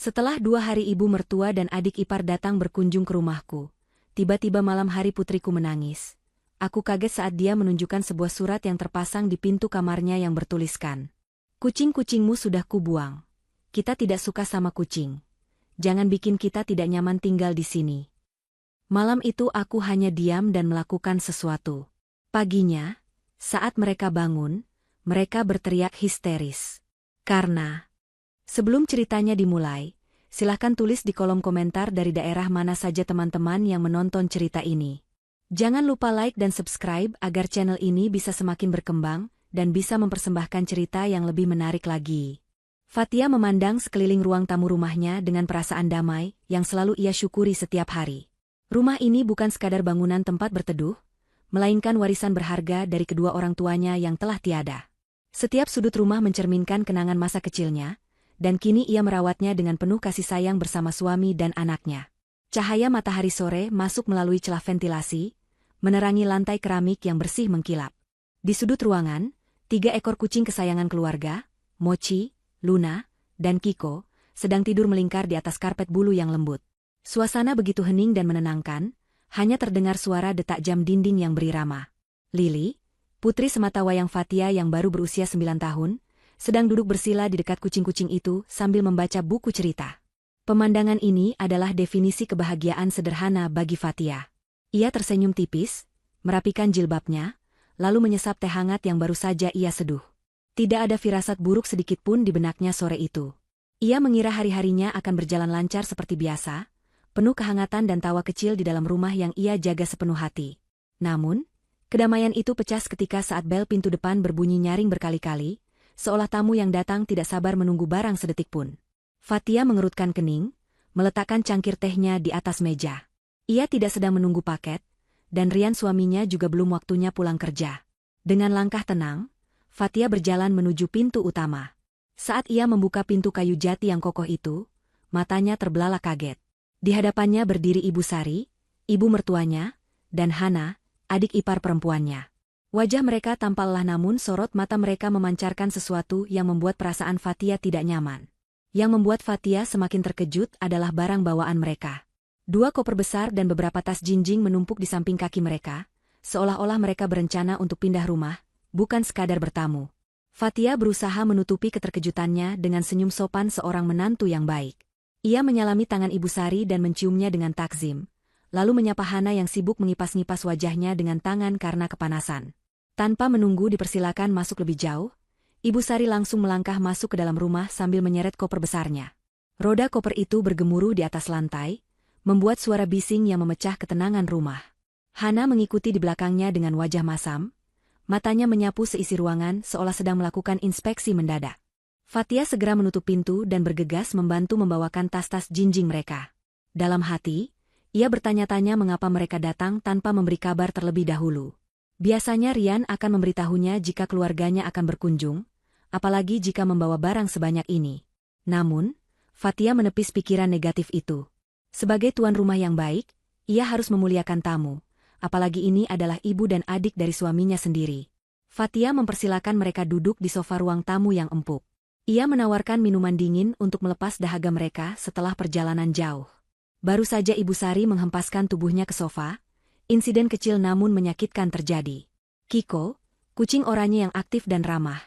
Setelah 2 hari ibu mertua dan adik ipar datang berkunjung ke rumahku, tiba-tiba malam hari putriku menangis. Aku kaget saat dia menunjukkan sebuah surat yang terpasang di pintu kamarnya yang bertuliskan, "Kucing-kucingmu sudah kubuang. Kita tidak suka sama kucing. Jangan bikin kita tidak nyaman tinggal di sini." Malam itu aku hanya diam dan melakukan sesuatu. Paginya, saat mereka bangun, mereka berteriak histeris. Sebelum ceritanya dimulai, silahkan tulis di kolom komentar dari daerah mana saja teman-teman yang menonton cerita ini. Jangan lupa like dan subscribe agar channel ini bisa semakin berkembang dan bisa mempersembahkan cerita yang lebih menarik lagi. Fatia memandang sekeliling ruang tamu rumahnya dengan perasaan damai yang selalu ia syukuri setiap hari. Rumah ini bukan sekadar bangunan tempat berteduh, melainkan warisan berharga dari kedua orang tuanya yang telah tiada. Setiap sudut rumah mencerminkan kenangan masa kecilnya, dan kini ia merawatnya dengan penuh kasih sayang bersama suami dan anaknya. Cahaya matahari sore masuk melalui celah ventilasi, menerangi lantai keramik yang bersih mengkilap. Di sudut ruangan, 3 ekor kucing kesayangan keluarga, Mochi, Luna, dan Kiko, sedang tidur melingkar di atas karpet bulu yang lembut. Suasana begitu hening dan menenangkan, hanya terdengar suara detak jam dinding yang berirama. Lili, putri sematawayang Fatia yang baru berusia 9 tahun, sedang duduk bersila di dekat kucing-kucing itu sambil membaca buku cerita. Pemandangan ini adalah definisi kebahagiaan sederhana bagi Fatia. Ia tersenyum tipis, merapikan jilbabnya, lalu menyesap teh hangat yang baru saja ia seduh. Tidak ada firasat buruk sedikitpun di benaknya sore itu. Ia mengira hari-harinya akan berjalan lancar seperti biasa, penuh kehangatan dan tawa kecil di dalam rumah yang ia jaga sepenuh hati. Namun, kedamaian itu pecah ketika saat bel pintu depan berbunyi nyaring berkali-kali, seolah tamu yang datang tidak sabar menunggu barang sedetik pun. Fatia mengerutkan kening, meletakkan cangkir tehnya di atas meja. Ia tidak sedang menunggu paket, dan Rian suaminya juga belum waktunya pulang kerja. Dengan langkah tenang, Fatia berjalan menuju pintu utama. Saat ia membuka pintu kayu jati yang kokoh itu, matanya terbelalak kaget. Di hadapannya berdiri Ibu Sari, ibu mertuanya, dan Hana, adik ipar perempuannya. Wajah mereka tampak lelah namun sorot mata mereka memancarkan sesuatu yang membuat perasaan Fatia tidak nyaman. Yang membuat Fatia semakin terkejut adalah barang bawaan mereka. 2 koper besar dan beberapa tas jinjing menumpuk di samping kaki mereka, seolah-olah mereka berencana untuk pindah rumah, bukan sekadar bertamu. Fatia berusaha menutupi keterkejutannya dengan senyum sopan seorang menantu yang baik. Ia menyalami tangan Ibu Sari dan menciumnya dengan takzim, lalu menyapa Hana yang sibuk mengipas-ngipas wajahnya dengan tangan karena kepanasan. Tanpa menunggu dipersilakan masuk lebih jauh, Ibu Sari langsung melangkah masuk ke dalam rumah sambil menyeret koper besarnya. Roda koper itu bergemuruh di atas lantai, membuat suara bising yang memecah ketenangan rumah. Hana mengikuti di belakangnya dengan wajah masam, matanya menyapu seisi ruangan seolah sedang melakukan inspeksi mendadak. Fatia segera menutup pintu dan bergegas membantu membawakan tas-tas jinjing mereka. Dalam hati, ia bertanya-tanya mengapa mereka datang tanpa memberi kabar terlebih dahulu. Biasanya Rian akan memberitahunya jika keluarganya akan berkunjung, apalagi jika membawa barang sebanyak ini. Namun, Fatia menepis pikiran negatif itu. Sebagai tuan rumah yang baik, ia harus memuliakan tamu, apalagi ini adalah ibu dan adik dari suaminya sendiri. Fatia mempersilakan mereka duduk di sofa ruang tamu yang empuk. Ia menawarkan minuman dingin untuk melepas dahaga mereka setelah perjalanan jauh. Baru saja Ibu Sari menghempaskan tubuhnya ke sofa, insiden kecil namun menyakitkan terjadi. Kiko, kucing oranye yang aktif dan ramah,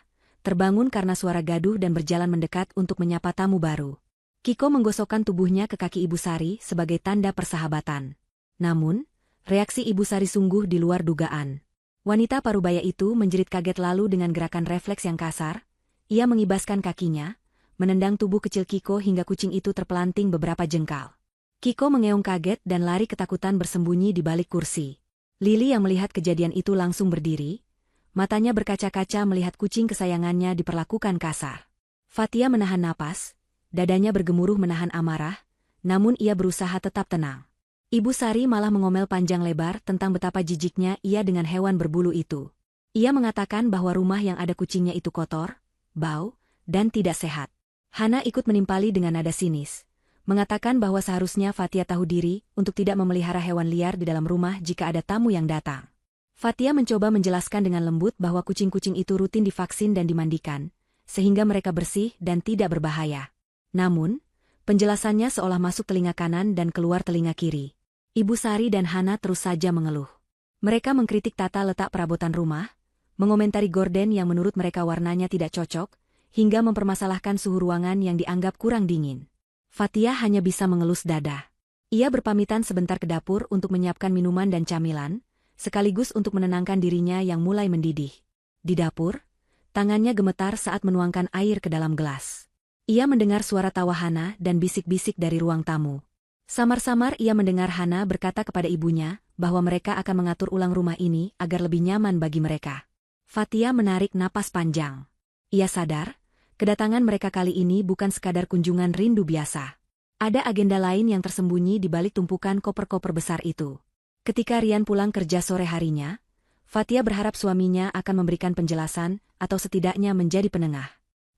terbangun karena suara gaduh dan berjalan mendekat untuk menyapa tamu baru. Kiko menggosokkan tubuhnya ke kaki Ibu Sari sebagai tanda persahabatan. Namun, reaksi Ibu Sari sungguh di luar dugaan. Wanita parubaya itu menjerit kaget lalu dengan gerakan refleks yang kasar, ia mengibaskan kakinya, menendang tubuh kecil Kiko hingga kucing itu terpelanting beberapa jengkal. Kiko mengeong kaget dan lari ketakutan bersembunyi di balik kursi. Lili yang melihat kejadian itu langsung berdiri, matanya berkaca-kaca melihat kucing kesayangannya diperlakukan kasar. Fatia menahan napas, dadanya bergemuruh menahan amarah, namun ia berusaha tetap tenang. Ibu Sari malah mengomel panjang lebar tentang betapa jijiknya ia dengan hewan berbulu itu. Ia mengatakan bahwa rumah yang ada kucingnya itu kotor, bau, dan tidak sehat. Hana ikut menimpali dengan nada sinis, mengatakan bahwa seharusnya Fatia tahu diri untuk tidak memelihara hewan liar di dalam rumah jika ada tamu yang datang. Fatia mencoba menjelaskan dengan lembut bahwa kucing-kucing itu rutin divaksin dan dimandikan, sehingga mereka bersih dan tidak berbahaya. Namun, Penjelasannya seolah masuk telinga kanan dan keluar telinga kiri. Ibu Sari dan Hana terus saja mengeluh. Mereka mengkritik tata letak perabotan rumah, mengomentari gorden yang menurut mereka warnanya tidak cocok, hingga mempermasalahkan suhu ruangan yang dianggap kurang dingin. Fatia hanya bisa mengelus dada. Ia berpamitan sebentar ke dapur untuk menyiapkan minuman dan camilan, sekaligus untuk menenangkan dirinya yang mulai mendidih. Di dapur, tangannya gemetar saat menuangkan air ke dalam gelas. Ia mendengar suara tawa Hana dan bisik-bisik dari ruang tamu. Samar-samar ia mendengar Hana berkata kepada ibunya bahwa mereka akan mengatur ulang rumah ini agar lebih nyaman bagi mereka. Fatia menarik napas panjang. Ia sadar, kedatangan mereka kali ini bukan sekadar kunjungan rindu biasa. Ada agenda lain yang tersembunyi di balik tumpukan koper-koper besar itu. Ketika Rian pulang kerja sore harinya, Fatia berharap suaminya akan memberikan penjelasan atau setidaknya menjadi penengah.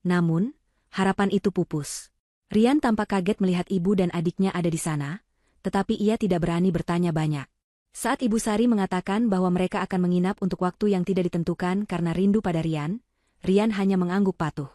Namun, harapan itu pupus. Rian tampak kaget melihat ibu dan adiknya ada di sana, tetapi ia tidak berani bertanya banyak. Saat Ibu Sari mengatakan bahwa mereka akan menginap untuk waktu yang tidak ditentukan karena rindu pada Rian, Rian hanya mengangguk patuh.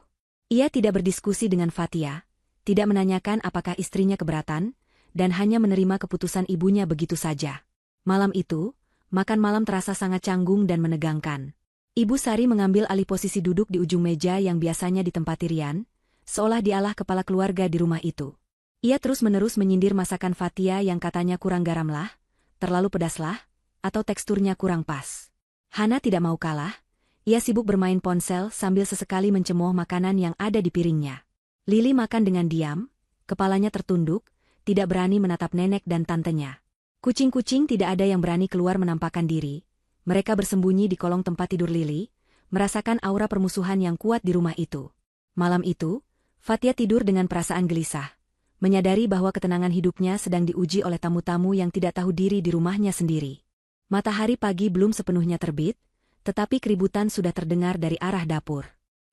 Ia tidak berdiskusi dengan Fatia, tidak menanyakan apakah istrinya keberatan, dan hanya menerima keputusan ibunya begitu saja. Malam itu, makan malam terasa sangat canggung dan menegangkan. Ibu Sari mengambil alih posisi duduk di ujung meja yang biasanya ditempati Rian, seolah dialah kepala keluarga di rumah itu. Ia terus-menerus menyindir masakan Fatia yang katanya kurang garamlah, terlalu pedaslah, atau teksturnya kurang pas. Hana tidak mau kalah, ia sibuk bermain ponsel sambil sesekali mencemooh makanan yang ada di piringnya. Lili makan dengan diam, kepalanya tertunduk, tidak berani menatap nenek dan tantenya. Kucing-kucing tidak ada yang berani keluar menampakkan diri, mereka bersembunyi di kolong tempat tidur Lili, merasakan aura permusuhan yang kuat di rumah itu. Malam itu, Fatia tidur dengan perasaan gelisah, menyadari bahwa ketenangan hidupnya sedang diuji oleh tamu-tamu yang tidak tahu diri di rumahnya sendiri. Matahari pagi belum sepenuhnya terbit, tetapi keributan sudah terdengar dari arah dapur.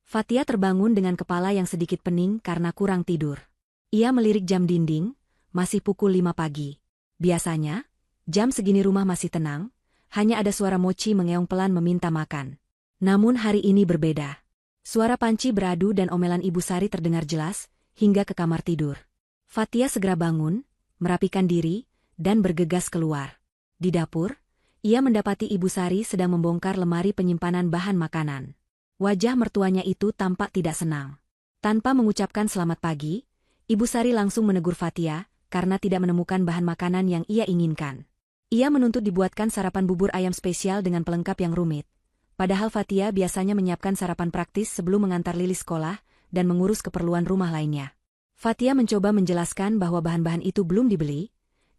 Fatia terbangun dengan kepala yang sedikit pening karena kurang tidur. Ia melirik jam dinding, masih pukul 5 pagi. Biasanya, jam segini rumah masih tenang, hanya ada suara Mochi mengeong pelan meminta makan. Namun hari ini berbeda. Suara panci beradu dan omelan Ibu Sari terdengar jelas, hingga ke kamar tidur. Fatia segera bangun, merapikan diri, dan bergegas keluar. Di dapur, ia mendapati Ibu Sari sedang membongkar lemari penyimpanan bahan makanan. Wajah mertuanya itu tampak tidak senang. Tanpa mengucapkan selamat pagi, Ibu Sari langsung menegur Fatia, karena tidak menemukan bahan makanan yang ia inginkan. Ia menuntut dibuatkan sarapan bubur ayam spesial dengan pelengkap yang rumit. Padahal Fatia biasanya menyiapkan sarapan praktis sebelum mengantar Lili sekolah dan mengurus keperluan rumah lainnya. Fatia mencoba menjelaskan bahwa bahan-bahan itu belum dibeli,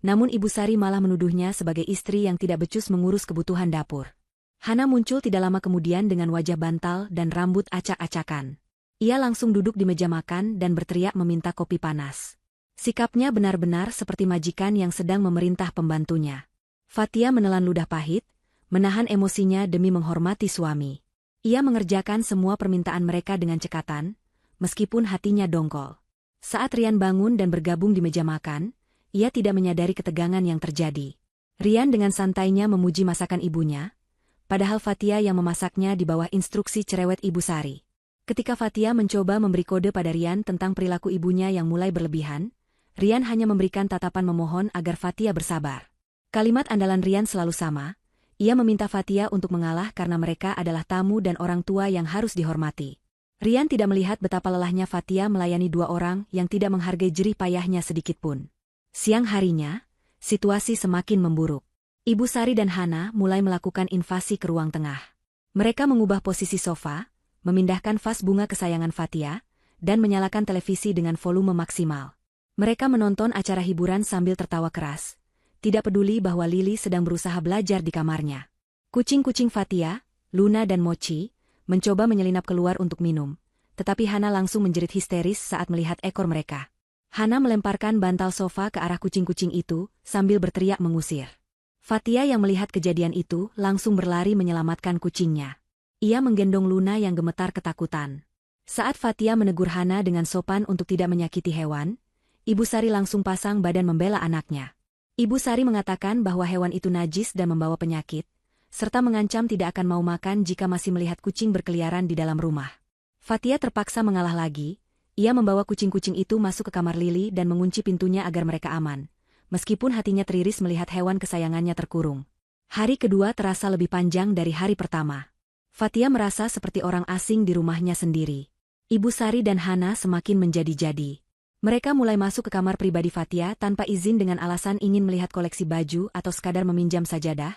namun Ibu Sari malah menuduhnya sebagai istri yang tidak becus mengurus kebutuhan dapur. Hana muncul tidak lama kemudian dengan wajah bantal dan rambut acak-acakan. Ia langsung duduk di meja makan dan berteriak meminta kopi panas. Sikapnya benar-benar seperti majikan yang sedang memerintah pembantunya. Fatia menelan ludah pahit, menahan emosinya demi menghormati suami. Ia mengerjakan semua permintaan mereka dengan cekatan, meskipun hatinya dongkol. Saat Rian bangun dan bergabung di meja makan, ia tidak menyadari ketegangan yang terjadi. Rian dengan santainya memuji masakan ibunya, padahal Fatia yang memasaknya di bawah instruksi cerewet Ibu Sari. Ketika Fatia mencoba memberi kode pada Rian tentang perilaku ibunya yang mulai berlebihan, Rian hanya memberikan tatapan memohon agar Fatia bersabar. Kalimat andalan Rian selalu sama. Ia meminta Fatia untuk mengalah karena mereka adalah tamu dan orang tua yang harus dihormati. Rian tidak melihat betapa lelahnya Fatia melayani dua orang yang tidak menghargai jerih payahnya sedikitpun. Siang harinya, situasi semakin memburuk. Ibu Sari dan Hana mulai melakukan invasi ke ruang tengah. Mereka mengubah posisi sofa, memindahkan vas bunga kesayangan Fatia, dan menyalakan televisi dengan volume maksimal. Mereka menonton acara hiburan sambil tertawa keras. Tidak peduli bahwa Lili sedang berusaha belajar di kamarnya. Kucing-kucing Fatia, Luna dan Mochi, mencoba menyelinap keluar untuk minum, tetapi Hana langsung menjerit histeris saat melihat ekor mereka. Hana melemparkan bantal sofa ke arah kucing-kucing itu, sambil berteriak mengusir. Fatia yang melihat kejadian itu langsung berlari menyelamatkan kucingnya. Ia menggendong Luna yang gemetar ketakutan. Saat Fatia menegur Hana dengan sopan untuk tidak menyakiti hewan, Ibu Sari langsung pasang badan membela anaknya. Ibu Sari mengatakan bahwa hewan itu najis dan membawa penyakit, serta mengancam tidak akan mau makan jika masih melihat kucing berkeliaran di dalam rumah. Fatia terpaksa mengalah lagi, Ia membawa kucing-kucing itu masuk ke kamar Lily dan mengunci pintunya agar mereka aman. Meskipun hatinya teriris melihat hewan kesayangannya terkurung. Hari kedua terasa lebih panjang dari hari pertama. Fatia merasa seperti orang asing di rumahnya sendiri. Ibu Sari dan Hana semakin menjadi-jadi. Mereka mulai masuk ke kamar pribadi Fatia tanpa izin dengan alasan ingin melihat koleksi baju atau sekadar meminjam sajadah,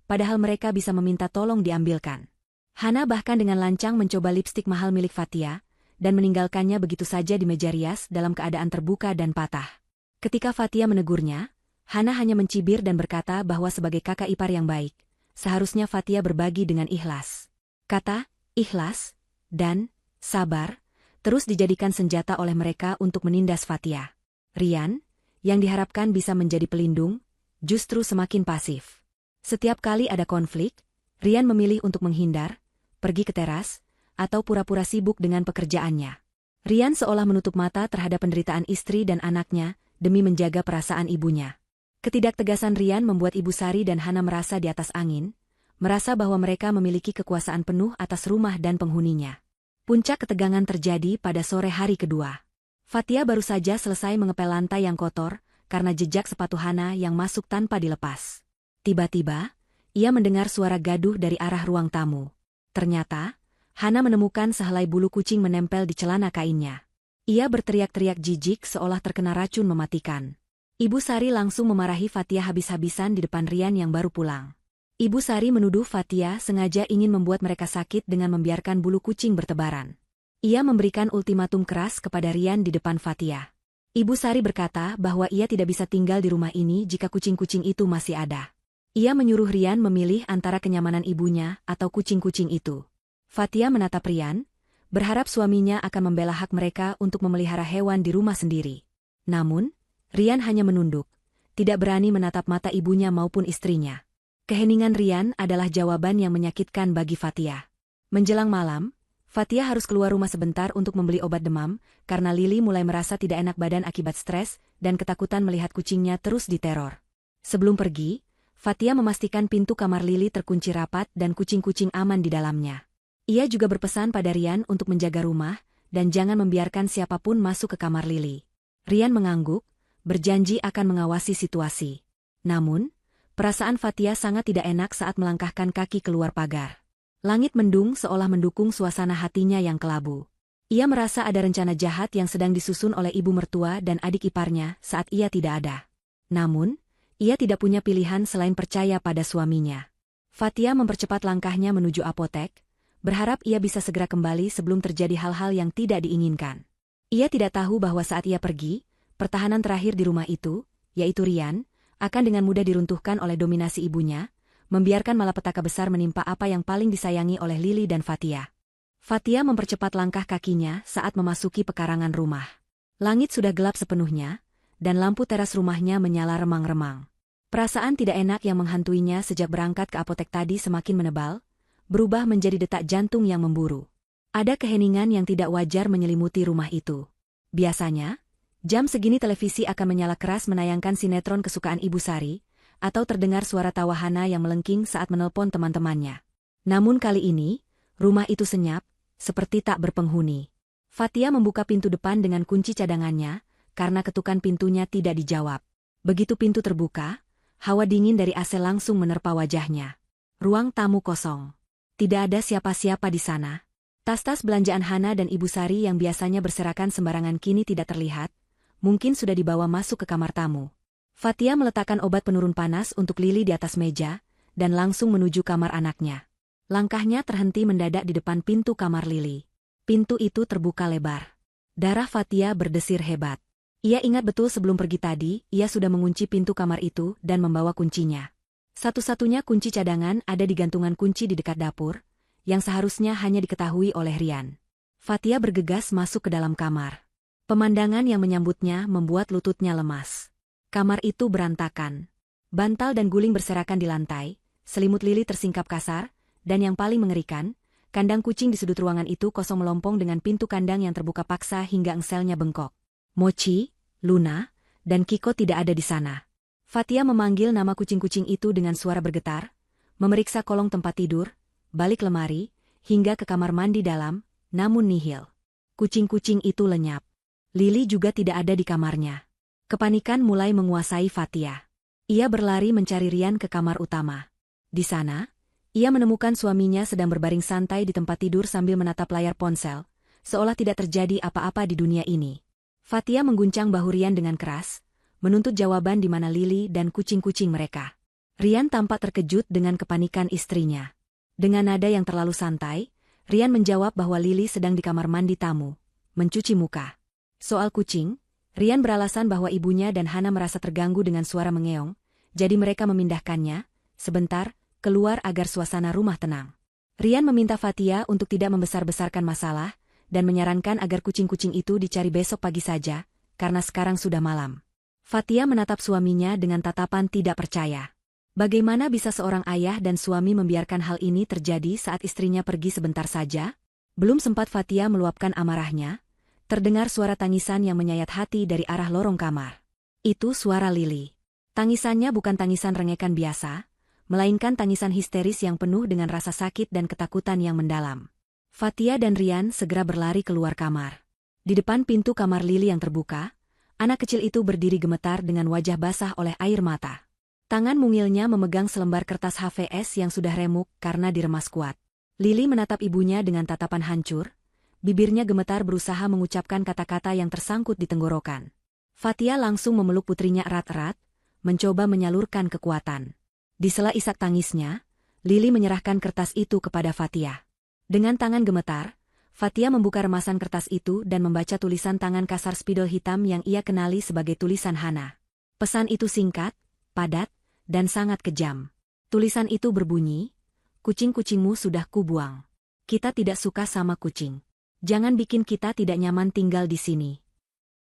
padahal mereka bisa meminta tolong diambilkan. Hana bahkan dengan lancang mencoba lipstik mahal milik Fatia, dan meninggalkannya begitu saja di meja rias dalam keadaan terbuka dan patah. Ketika Fatia menegurnya, Hana hanya mencibir dan berkata bahwa sebagai kakak ipar yang baik, seharusnya Fatia berbagi dengan ikhlas. Kata, ikhlas, dan sabar, terus dijadikan senjata oleh mereka untuk menindas Fatia. Rian, yang diharapkan bisa menjadi pelindung, justru semakin pasif. Setiap kali ada konflik, Rian memilih untuk menghindar, pergi ke teras, atau pura-pura sibuk dengan pekerjaannya. Rian seolah menutup mata terhadap penderitaan istri dan anaknya demi menjaga perasaan ibunya. Ketidaktegasan Rian membuat Ibu Sari dan Hana merasa di atas angin, merasa bahwa mereka memiliki kekuasaan penuh atas rumah dan penghuninya. Puncak ketegangan terjadi pada sore hari kedua. Fatia baru saja selesai mengepel lantai yang kotor karena jejak sepatu Hana yang masuk tanpa dilepas. Tiba-tiba, ia mendengar suara gaduh dari arah ruang tamu. Ternyata, Hana menemukan sehelai bulu kucing menempel di celana kainnya. Ia berteriak-teriak jijik seolah terkena racun mematikan. Ibu Sari langsung memarahi Fatia habis-habisan di depan Rian yang baru pulang. Ibu Sari menuduh Fatia sengaja ingin membuat mereka sakit dengan membiarkan bulu kucing bertebaran. Ia memberikan ultimatum keras kepada Rian di depan Fatia. Ibu Sari berkata bahwa ia tidak bisa tinggal di rumah ini jika kucing-kucing itu masih ada. Ia menyuruh Rian memilih antara kenyamanan ibunya atau kucing-kucing itu. Fatia menatap Rian, berharap suaminya akan membela hak mereka untuk memelihara hewan di rumah sendiri. Namun, Rian hanya menunduk, tidak berani menatap mata ibunya maupun istrinya. Keheningan Rian adalah jawaban yang menyakitkan bagi Fatia. Menjelang malam, Fatia harus keluar rumah sebentar untuk membeli obat demam, karena Lily mulai merasa tidak enak badan akibat stres dan ketakutan melihat kucingnya terus diteror. Sebelum pergi, Fatia memastikan pintu kamar Lily terkunci rapat dan kucing-kucing aman di dalamnya. Ia juga berpesan pada Rian untuk menjaga rumah, dan jangan membiarkan siapapun masuk ke kamar Lily. Rian mengangguk, berjanji akan mengawasi situasi. Namun, perasaan Fatia sangat tidak enak saat melangkahkan kaki keluar pagar. Langit mendung seolah mendukung suasana hatinya yang kelabu. Ia merasa ada rencana jahat yang sedang disusun oleh ibu mertua dan adik iparnya saat ia tidak ada. Namun, ia tidak punya pilihan selain percaya pada suaminya. Fatia mempercepat langkahnya menuju apotek, berharap ia bisa segera kembali sebelum terjadi hal-hal yang tidak diinginkan. Ia tidak tahu bahwa saat ia pergi, pertahanan terakhir di rumah itu, yaitu Rian, akan dengan mudah diruntuhkan oleh dominasi ibunya, membiarkan malapetaka besar menimpa apa yang paling disayangi oleh Lily dan Fatia. Fatia mempercepat langkah kakinya saat memasuki pekarangan rumah. Langit sudah gelap sepenuhnya, dan lampu teras rumahnya menyala remang-remang. Perasaan tidak enak yang menghantuinya sejak berangkat ke apotek tadi semakin menebal, berubah menjadi detak jantung yang memburu. Ada keheningan yang tidak wajar menyelimuti rumah itu. Biasanya, jam segini televisi akan menyala keras menayangkan sinetron kesukaan Ibu Sari, atau terdengar suara tawa Hana yang melengking saat menelpon teman-temannya. Namun kali ini, rumah itu senyap, seperti tak berpenghuni. Fatia membuka pintu depan dengan kunci cadangannya, karena ketukan pintunya tidak dijawab. Begitu pintu terbuka, hawa dingin dari AC langsung menerpa wajahnya. Ruang tamu kosong. Tidak ada siapa-siapa di sana. Tas-tas belanjaan Hana dan Ibu Sari yang biasanya berserakan sembarangan kini tidak terlihat, mungkin sudah dibawa masuk ke kamar tamu. Fatia meletakkan obat penurun panas untuk Lily di atas meja, dan langsung menuju kamar anaknya. Langkahnya terhenti mendadak di depan pintu kamar Lily. Pintu itu terbuka lebar. Darah Fatia berdesir hebat. Ia ingat betul sebelum pergi tadi, ia sudah mengunci pintu kamar itu dan membawa kuncinya. Satu-satunya kunci cadangan ada di gantungan kunci di dekat dapur, yang seharusnya hanya diketahui oleh Rian. Fatia bergegas masuk ke dalam kamar. Pemandangan yang menyambutnya membuat lututnya lemas. Kamar itu berantakan. Bantal dan guling berserakan di lantai, selimut Lily tersingkap kasar, dan yang paling mengerikan, kandang kucing di sudut ruangan itu kosong melompong dengan pintu kandang yang terbuka paksa hingga engselnya bengkok. Mochi, Luna, dan Kiko tidak ada di sana. Fatia memanggil nama kucing-kucing itu dengan suara bergetar, memeriksa kolong tempat tidur, balik lemari, hingga ke kamar mandi dalam, namun nihil. Kucing-kucing itu lenyap. Lili juga tidak ada di kamarnya. Kepanikan mulai menguasai Fatia. Ia berlari mencari Rian ke kamar utama. Di sana, ia menemukan suaminya sedang berbaring santai di tempat tidur sambil menatap layar ponsel, seolah tidak terjadi apa-apa di dunia ini. Fatia mengguncang bahu Rian dengan keras, menuntut jawaban di mana Lili dan kucing-kucing mereka. Rian tampak terkejut dengan kepanikan istrinya. Dengan nada yang terlalu santai, Rian menjawab bahwa Lili sedang di kamar mandi tamu, mencuci muka. Soal kucing, Rian beralasan bahwa ibunya dan Hana merasa terganggu dengan suara mengeong, jadi mereka memindahkannya, sebentar, keluar agar suasana rumah tenang. Rian meminta Fatia untuk tidak membesar-besarkan masalah, dan menyarankan agar kucing-kucing itu dicari besok pagi saja, karena sekarang sudah malam. Fatia menatap suaminya dengan tatapan tidak percaya. Bagaimana bisa seorang ayah dan suami membiarkan hal ini terjadi saat istrinya pergi sebentar saja? Belum sempat Fatia meluapkan amarahnya, terdengar suara tangisan yang menyayat hati dari arah lorong kamar. Itu suara Lili. Tangisannya bukan tangisan rengekan biasa, melainkan tangisan histeris yang penuh dengan rasa sakit dan ketakutan yang mendalam. Fatia dan Rian segera berlari keluar kamar. Di depan pintu kamar Lili yang terbuka, anak kecil itu berdiri gemetar dengan wajah basah oleh air mata. Tangan mungilnya memegang selembar kertas HVS yang sudah remuk karena diremas kuat. Lili menatap ibunya dengan tatapan hancur, bibirnya gemetar berusaha mengucapkan kata-kata yang tersangkut di tenggorokan. Fatia langsung memeluk putrinya erat-erat, mencoba menyalurkan kekuatan. Di sela isak tangisnya, Lili menyerahkan kertas itu kepada Fatia. Dengan tangan gemetar, Fatia membuka remasan kertas itu dan membaca tulisan tangan kasar spidol hitam yang ia kenali sebagai tulisan Hana. Pesan itu singkat, padat, dan sangat kejam. Tulisan itu berbunyi, "Kucing-kucingmu sudah kubuang. Kita tidak suka sama kucing. Jangan bikin kita tidak nyaman tinggal di sini."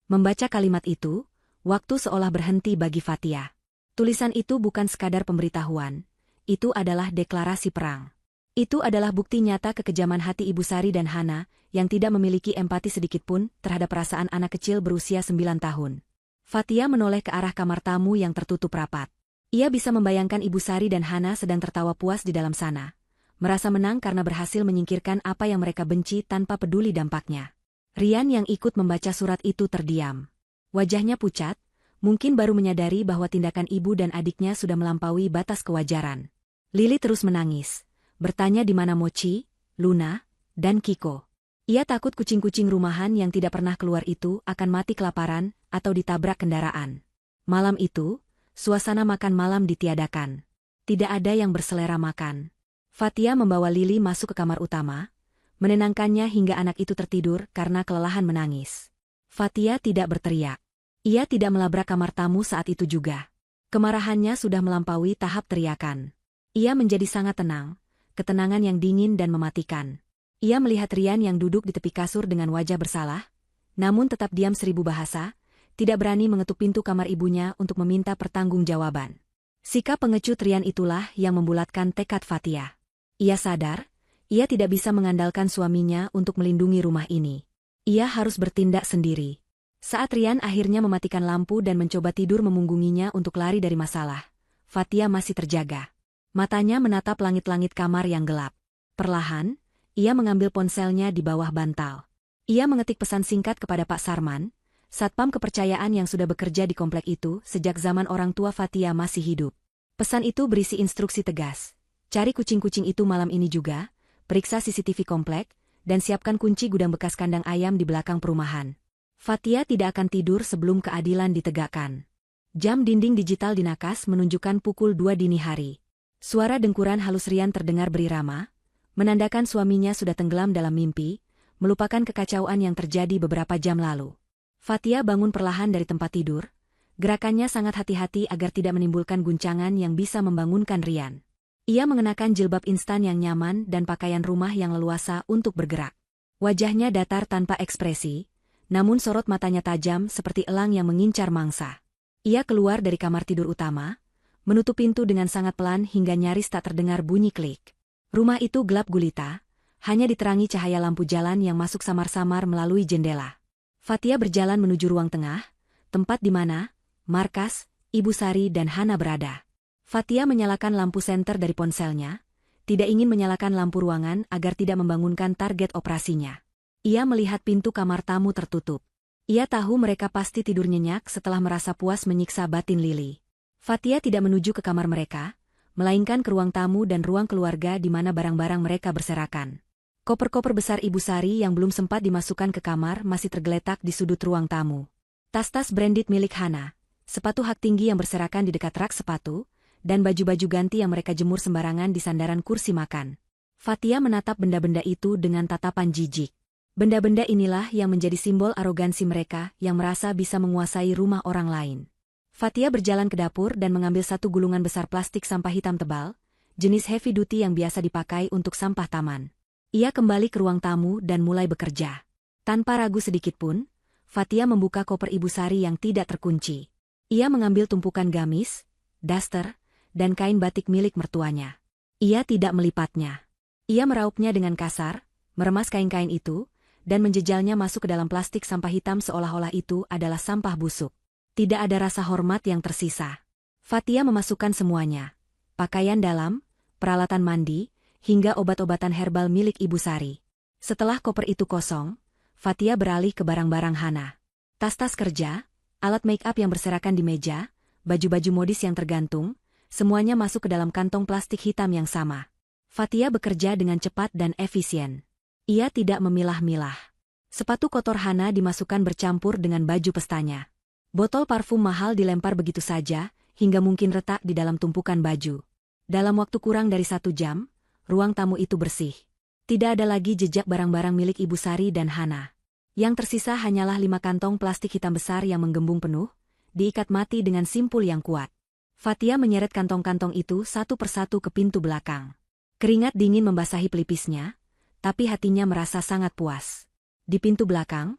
Membaca kalimat itu, waktu seolah berhenti bagi Fatia. Tulisan itu bukan sekadar pemberitahuan, itu adalah deklarasi perang. Itu adalah bukti nyata kekejaman hati Ibu Sari dan Hana, yang tidak memiliki empati sedikitpun terhadap perasaan anak kecil berusia 9 tahun. Fatia menoleh ke arah kamar tamu yang tertutup rapat. Ia bisa membayangkan Ibu Sari dan Hana sedang tertawa puas di dalam sana, merasa menang karena berhasil menyingkirkan apa yang mereka benci tanpa peduli dampaknya. Rian yang ikut membaca surat itu terdiam. Wajahnya pucat, mungkin baru menyadari bahwa tindakan ibu dan adiknya sudah melampaui batas kewajaran. Lili terus menangis, bertanya di mana Mochi, Luna, dan Kiko. Ia takut kucing-kucing rumahan yang tidak pernah keluar itu akan mati kelaparan atau ditabrak kendaraan. Malam itu, suasana makan malam ditiadakan. Tidak ada yang berselera makan. Fatia membawa Lili masuk ke kamar utama, menenangkannya hingga anak itu tertidur karena kelelahan menangis. Fatia tidak berteriak. Ia tidak melabrak kamar tamu saat itu juga. Kemarahannya sudah melampaui tahap teriakan. Ia menjadi sangat tenang, ketenangan yang dingin dan mematikan. Ia melihat Rian yang duduk di tepi kasur dengan wajah bersalah, namun tetap diam 1000 bahasa, tidak berani mengetuk pintu kamar ibunya untuk meminta pertanggungjawaban. Sikap pengecut Rian itulah yang membulatkan tekad Fatia. Ia sadar, ia tidak bisa mengandalkan suaminya untuk melindungi rumah ini. Ia harus bertindak sendiri. Saat Rian akhirnya mematikan lampu dan mencoba tidur memunggunginya untuk lari dari masalah, Fatia masih terjaga. Matanya menatap langit-langit kamar yang gelap. Perlahan, ia mengambil ponselnya di bawah bantal. Ia mengetik pesan singkat kepada Pak Sarman, satpam kepercayaan yang sudah bekerja di komplek itu sejak zaman orang tua Fatia masih hidup. Pesan itu berisi instruksi tegas. Cari kucing-kucing itu malam ini juga, periksa CCTV komplek, dan siapkan kunci gudang bekas kandang ayam di belakang perumahan. Fatia tidak akan tidur sebelum keadilan ditegakkan. Jam dinding digital di nakas menunjukkan pukul 2 dini hari. Suara dengkuran halus Rian terdengar berirama, menandakan suaminya sudah tenggelam dalam mimpi, melupakan kekacauan yang terjadi beberapa jam lalu. Fatia bangun perlahan dari tempat tidur, gerakannya sangat hati-hati agar tidak menimbulkan guncangan yang bisa membangunkan Rian. Ia mengenakan jilbab instan yang nyaman dan pakaian rumah yang leluasa untuk bergerak. Wajahnya datar tanpa ekspresi, namun sorot matanya tajam seperti elang yang mengincar mangsa. Ia keluar dari kamar tidur utama, menutup pintu dengan sangat pelan hingga nyaris tak terdengar bunyi klik. Rumah itu gelap gulita, hanya diterangi cahaya lampu jalan yang masuk samar-samar melalui jendela. Fatia berjalan menuju ruang tengah, tempat di mana markas, Ibu Sari dan Hana berada. Fatia menyalakan lampu senter dari ponselnya, tidak ingin menyalakan lampu ruangan agar tidak membangunkan target operasinya. Ia melihat pintu kamar tamu tertutup. Ia tahu mereka pasti tidur nyenyak setelah merasa puas menyiksa batin Lily. Fatia tidak menuju ke kamar mereka, melainkan ke ruang tamu dan ruang keluarga di mana barang-barang mereka berserakan. Koper-koper besar Ibu Sari yang belum sempat dimasukkan ke kamar masih tergeletak di sudut ruang tamu. Tas-tas branded milik Hana, sepatu hak tinggi yang berserakan di dekat rak sepatu, dan baju-baju ganti yang mereka jemur sembarangan di sandaran kursi makan. Fatia menatap benda-benda itu dengan tatapan jijik. Benda-benda inilah yang menjadi simbol arogansi mereka yang merasa bisa menguasai rumah orang lain. Fatia berjalan ke dapur dan mengambil satu gulungan besar plastik sampah hitam tebal, jenis heavy duty yang biasa dipakai untuk sampah taman. Ia kembali ke ruang tamu dan mulai bekerja. Tanpa ragu sedikitpun, Fatia membuka koper Ibu Sari yang tidak terkunci. Ia mengambil tumpukan gamis, daster, dan kain batik milik mertuanya. Ia tidak melipatnya. Ia meraupnya dengan kasar, meremas kain-kain itu, dan menjejalnya masuk ke dalam plastik sampah hitam seolah-olah itu adalah sampah busuk. Tidak ada rasa hormat yang tersisa. Fatia memasukkan semuanya. Pakaian dalam, peralatan mandi, hingga obat-obatan herbal milik Ibu Sari. Setelah koper itu kosong, Fatia beralih ke barang-barang Hana. Tas-tas kerja, alat make-up yang berserakan di meja, baju-baju modis yang tergantung, semuanya masuk ke dalam kantong plastik hitam yang sama. Fatia bekerja dengan cepat dan efisien. Ia tidak memilah-milah. Sepatu kotor Hana dimasukkan bercampur dengan baju pestanya. Botol parfum mahal dilempar begitu saja, hingga mungkin retak di dalam tumpukan baju. Dalam waktu kurang dari 1 jam, ruang tamu itu bersih. Tidak ada lagi jejak barang-barang milik Ibu Sari dan Hana. Yang tersisa hanyalah 5 kantong plastik hitam besar yang menggembung penuh, diikat mati dengan simpul yang kuat. Fatia menyeret kantong-kantong itu satu persatu ke pintu belakang. Keringat dingin membasahi pelipisnya, tapi hatinya merasa sangat puas. Di pintu belakang,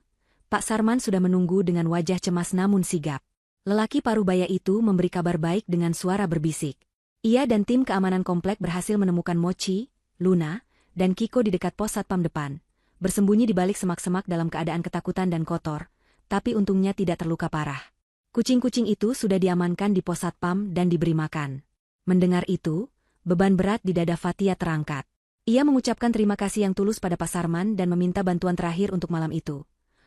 Pak Sarman sudah menunggu dengan wajah cemas namun sigap. Lelaki parubaya itu memberi kabar baik dengan suara berbisik. Ia dan tim keamanan komplek berhasil menemukan Mochi, Luna, dan Kiko di dekat pos satpam depan, bersembunyi di balik semak-semak dalam keadaan ketakutan dan kotor, tapi untungnya tidak terluka parah. Kucing-kucing itu sudah diamankan di pos satpam dan diberi makan. Mendengar itu, beban berat di dada Fatia terangkat. Ia mengucapkan terima kasih yang tulus pada Pak Sarman dan meminta bantuan terakhir untuk malam itu.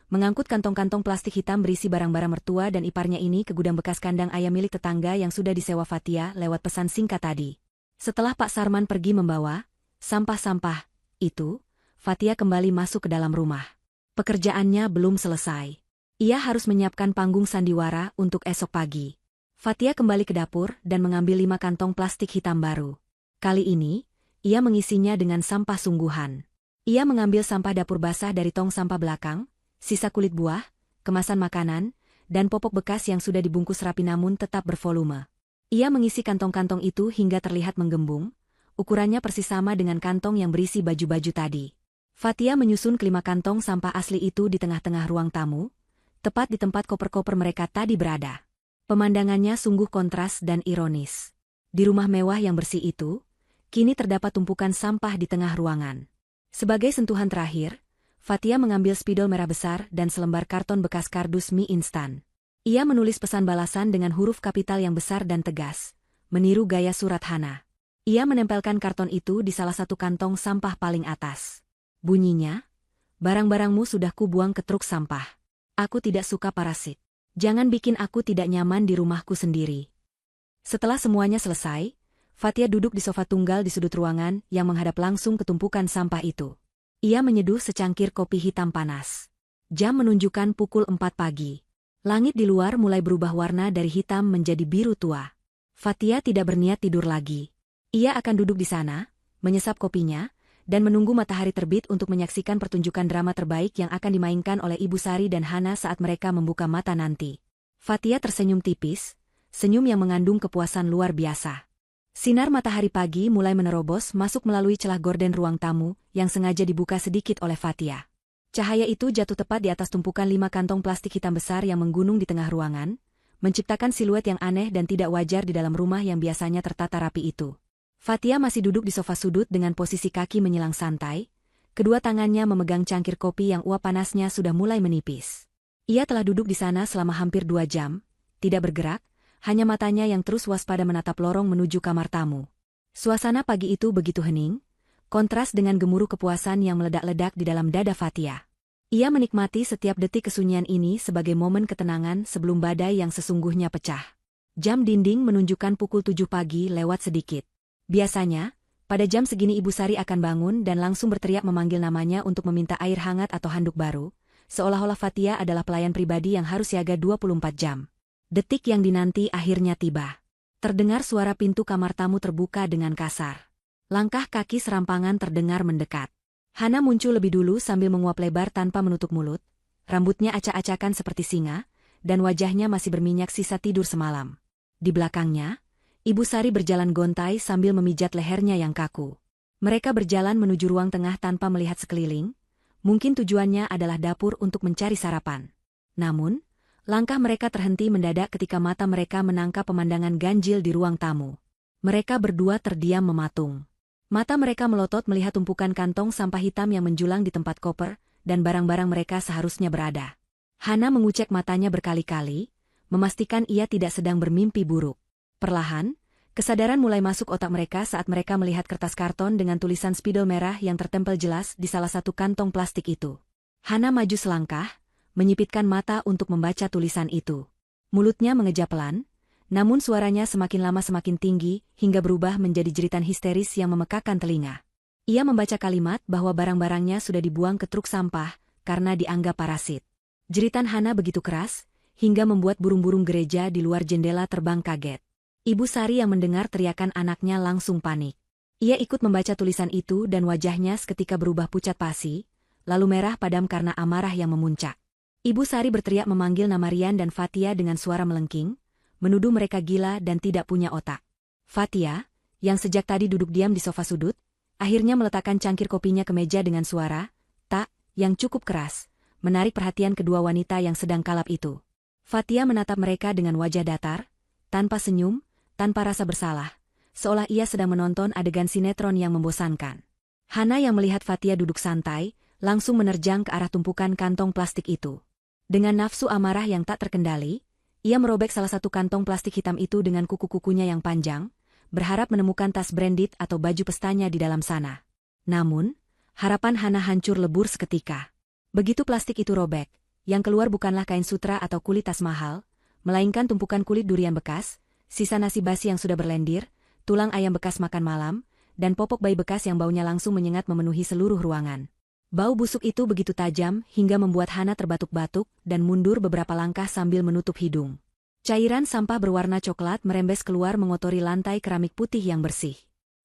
Mengangkut kantong-kantong plastik hitam berisi barang-barang mertua dan iparnya ini ke gudang bekas kandang ayam milik tetangga yang sudah disewa Fatia lewat pesan singkat tadi. Setelah Pak Sarman pergi membawa sampah-sampah itu, Fatia kembali masuk ke dalam rumah. Pekerjaannya belum selesai. Ia harus menyiapkan panggung sandiwara untuk esok pagi. Fatia kembali ke dapur dan mengambil 5 kantong plastik hitam baru. Kali ini, ia mengisinya dengan sampah sungguhan. Ia mengambil sampah dapur basah dari tong sampah belakang, sisa kulit buah, kemasan makanan, dan popok bekas yang sudah dibungkus rapi namun tetap bervolume. Ia mengisi kantong-kantong itu hingga terlihat menggembung, ukurannya persis sama dengan kantong yang berisi baju-baju tadi. Fatia menyusun ke 5 kantong sampah asli itu di tengah-tengah ruang tamu, tepat di tempat koper-koper mereka tadi berada. Pemandangannya sungguh kontras dan ironis. Di rumah mewah yang bersih itu, kini terdapat tumpukan sampah di tengah ruangan. Sebagai sentuhan terakhir, Fatia mengambil spidol merah besar dan selembar karton bekas kardus mie instan. Ia menulis pesan balasan dengan huruf kapital yang besar dan tegas, meniru gaya surat Hana. Ia menempelkan karton itu di salah satu kantong sampah paling atas. Bunyinya, "Barang-barangmu sudah kubuang ke truk sampah. Aku tidak suka parasit. Jangan bikin aku tidak nyaman di rumahku sendiri." Setelah semuanya selesai, Fatia duduk di sofa tunggal di sudut ruangan yang menghadap langsung ke tumpukan sampah itu. Ia menyeduh secangkir kopi hitam panas. Jam menunjukkan pukul 4 pagi. Langit di luar mulai berubah warna dari hitam menjadi biru tua. Fatia tidak berniat tidur lagi. Ia akan duduk di sana, menyesap kopinya, dan menunggu matahari terbit untuk menyaksikan pertunjukan drama terbaik yang akan dimainkan oleh Ibu Sari dan Hana saat mereka membuka mata nanti. Fatia tersenyum tipis, senyum yang mengandung kepuasan luar biasa. Sinar matahari pagi mulai menerobos masuk melalui celah gorden ruang tamu yang sengaja dibuka sedikit oleh Fatia. Cahaya itu jatuh tepat di atas tumpukan 5 kantong plastik hitam besar yang menggunung di tengah ruangan, menciptakan siluet yang aneh dan tidak wajar di dalam rumah yang biasanya tertata rapi itu. Fatia masih duduk di sofa sudut dengan posisi kaki menyilang santai, kedua tangannya memegang cangkir kopi yang uap panasnya sudah mulai menipis. Ia telah duduk di sana selama hampir 2 jam, tidak bergerak, hanya matanya yang terus waspada menatap lorong menuju kamar tamu. Suasana pagi itu begitu hening, kontras dengan gemuruh kepuasan yang meledak-ledak di dalam dada Fatia. Ia menikmati setiap detik kesunyian ini sebagai momen ketenangan sebelum badai yang sesungguhnya pecah. Jam dinding menunjukkan pukul 7 pagi lewat sedikit. Biasanya, pada jam segini Ibu Sari akan bangun dan langsung berteriak memanggil namanya untuk meminta air hangat atau handuk baru, seolah-olah Fatia adalah pelayan pribadi yang harus siaga 24 jam. Detik yang dinanti akhirnya tiba. Terdengar suara pintu kamar tamu terbuka dengan kasar. Langkah kaki serampangan terdengar mendekat. Hana muncul lebih dulu sambil menguap lebar tanpa menutup mulut, rambutnya acak-acakan seperti singa, dan wajahnya masih berminyak sisa tidur semalam. Di belakangnya, Ibu Sari berjalan gontai sambil memijat lehernya yang kaku. Mereka berjalan menuju ruang tengah tanpa melihat sekeliling, mungkin tujuannya adalah dapur untuk mencari sarapan. Namun, langkah mereka terhenti mendadak ketika mata mereka menangkap pemandangan ganjil di ruang tamu. Mereka berdua terdiam mematung. Mata mereka melotot melihat tumpukan kantong sampah hitam yang menjulang di tempat koper, dan barang-barang mereka seharusnya berada. Hana mengucek matanya berkali-kali, memastikan ia tidak sedang bermimpi buruk. Perlahan, kesadaran mulai masuk otak mereka saat mereka melihat kertas karton dengan tulisan spidol merah yang tertempel jelas di salah satu kantong plastik itu. Hana maju selangkah, menyipitkan mata untuk membaca tulisan itu. Mulutnya mengejak pelan, namun suaranya semakin lama semakin tinggi, hingga berubah menjadi jeritan histeris yang memekakkan telinga. Ia membaca kalimat bahwa barang-barangnya sudah dibuang ke truk sampah, karena dianggap parasit. Jeritan Hana begitu keras, hingga membuat burung-burung gereja di luar jendela terbang kaget. Ibu Sari yang mendengar teriakan anaknya langsung panik. Ia ikut membaca tulisan itu dan wajahnya seketika berubah pucat pasi, lalu merah padam karena amarah yang memuncak. Ibu Sari berteriak memanggil nama Rian dan Fatia dengan suara melengking, menuduh mereka gila dan tidak punya otak. Fatia, yang sejak tadi duduk diam di sofa sudut, akhirnya meletakkan cangkir kopinya ke meja dengan suara, "Tak," yang cukup keras, menarik perhatian kedua wanita yang sedang kalap itu. Fatia menatap mereka dengan wajah datar, tanpa senyum, tanpa rasa bersalah, seolah ia sedang menonton adegan sinetron yang membosankan. Hana yang melihat Fatia duduk santai, langsung menerjang ke arah tumpukan kantong plastik itu. Dengan nafsu amarah yang tak terkendali, ia merobek salah satu kantong plastik hitam itu dengan kuku-kukunya yang panjang, berharap menemukan tas branded atau baju pestanya di dalam sana. Namun, harapan Hana hancur lebur seketika. Begitu plastik itu robek, yang keluar bukanlah kain sutra atau kulit tas mahal, melainkan tumpukan kulit durian bekas, sisa nasi basi yang sudah berlendir, tulang ayam bekas makan malam, dan popok bayi bekas yang baunya langsung menyengat memenuhi seluruh ruangan. Bau busuk itu begitu tajam hingga membuat Hana terbatuk-batuk dan mundur beberapa langkah sambil menutup hidung. Cairan sampah berwarna coklat merembes keluar mengotori lantai keramik putih yang bersih.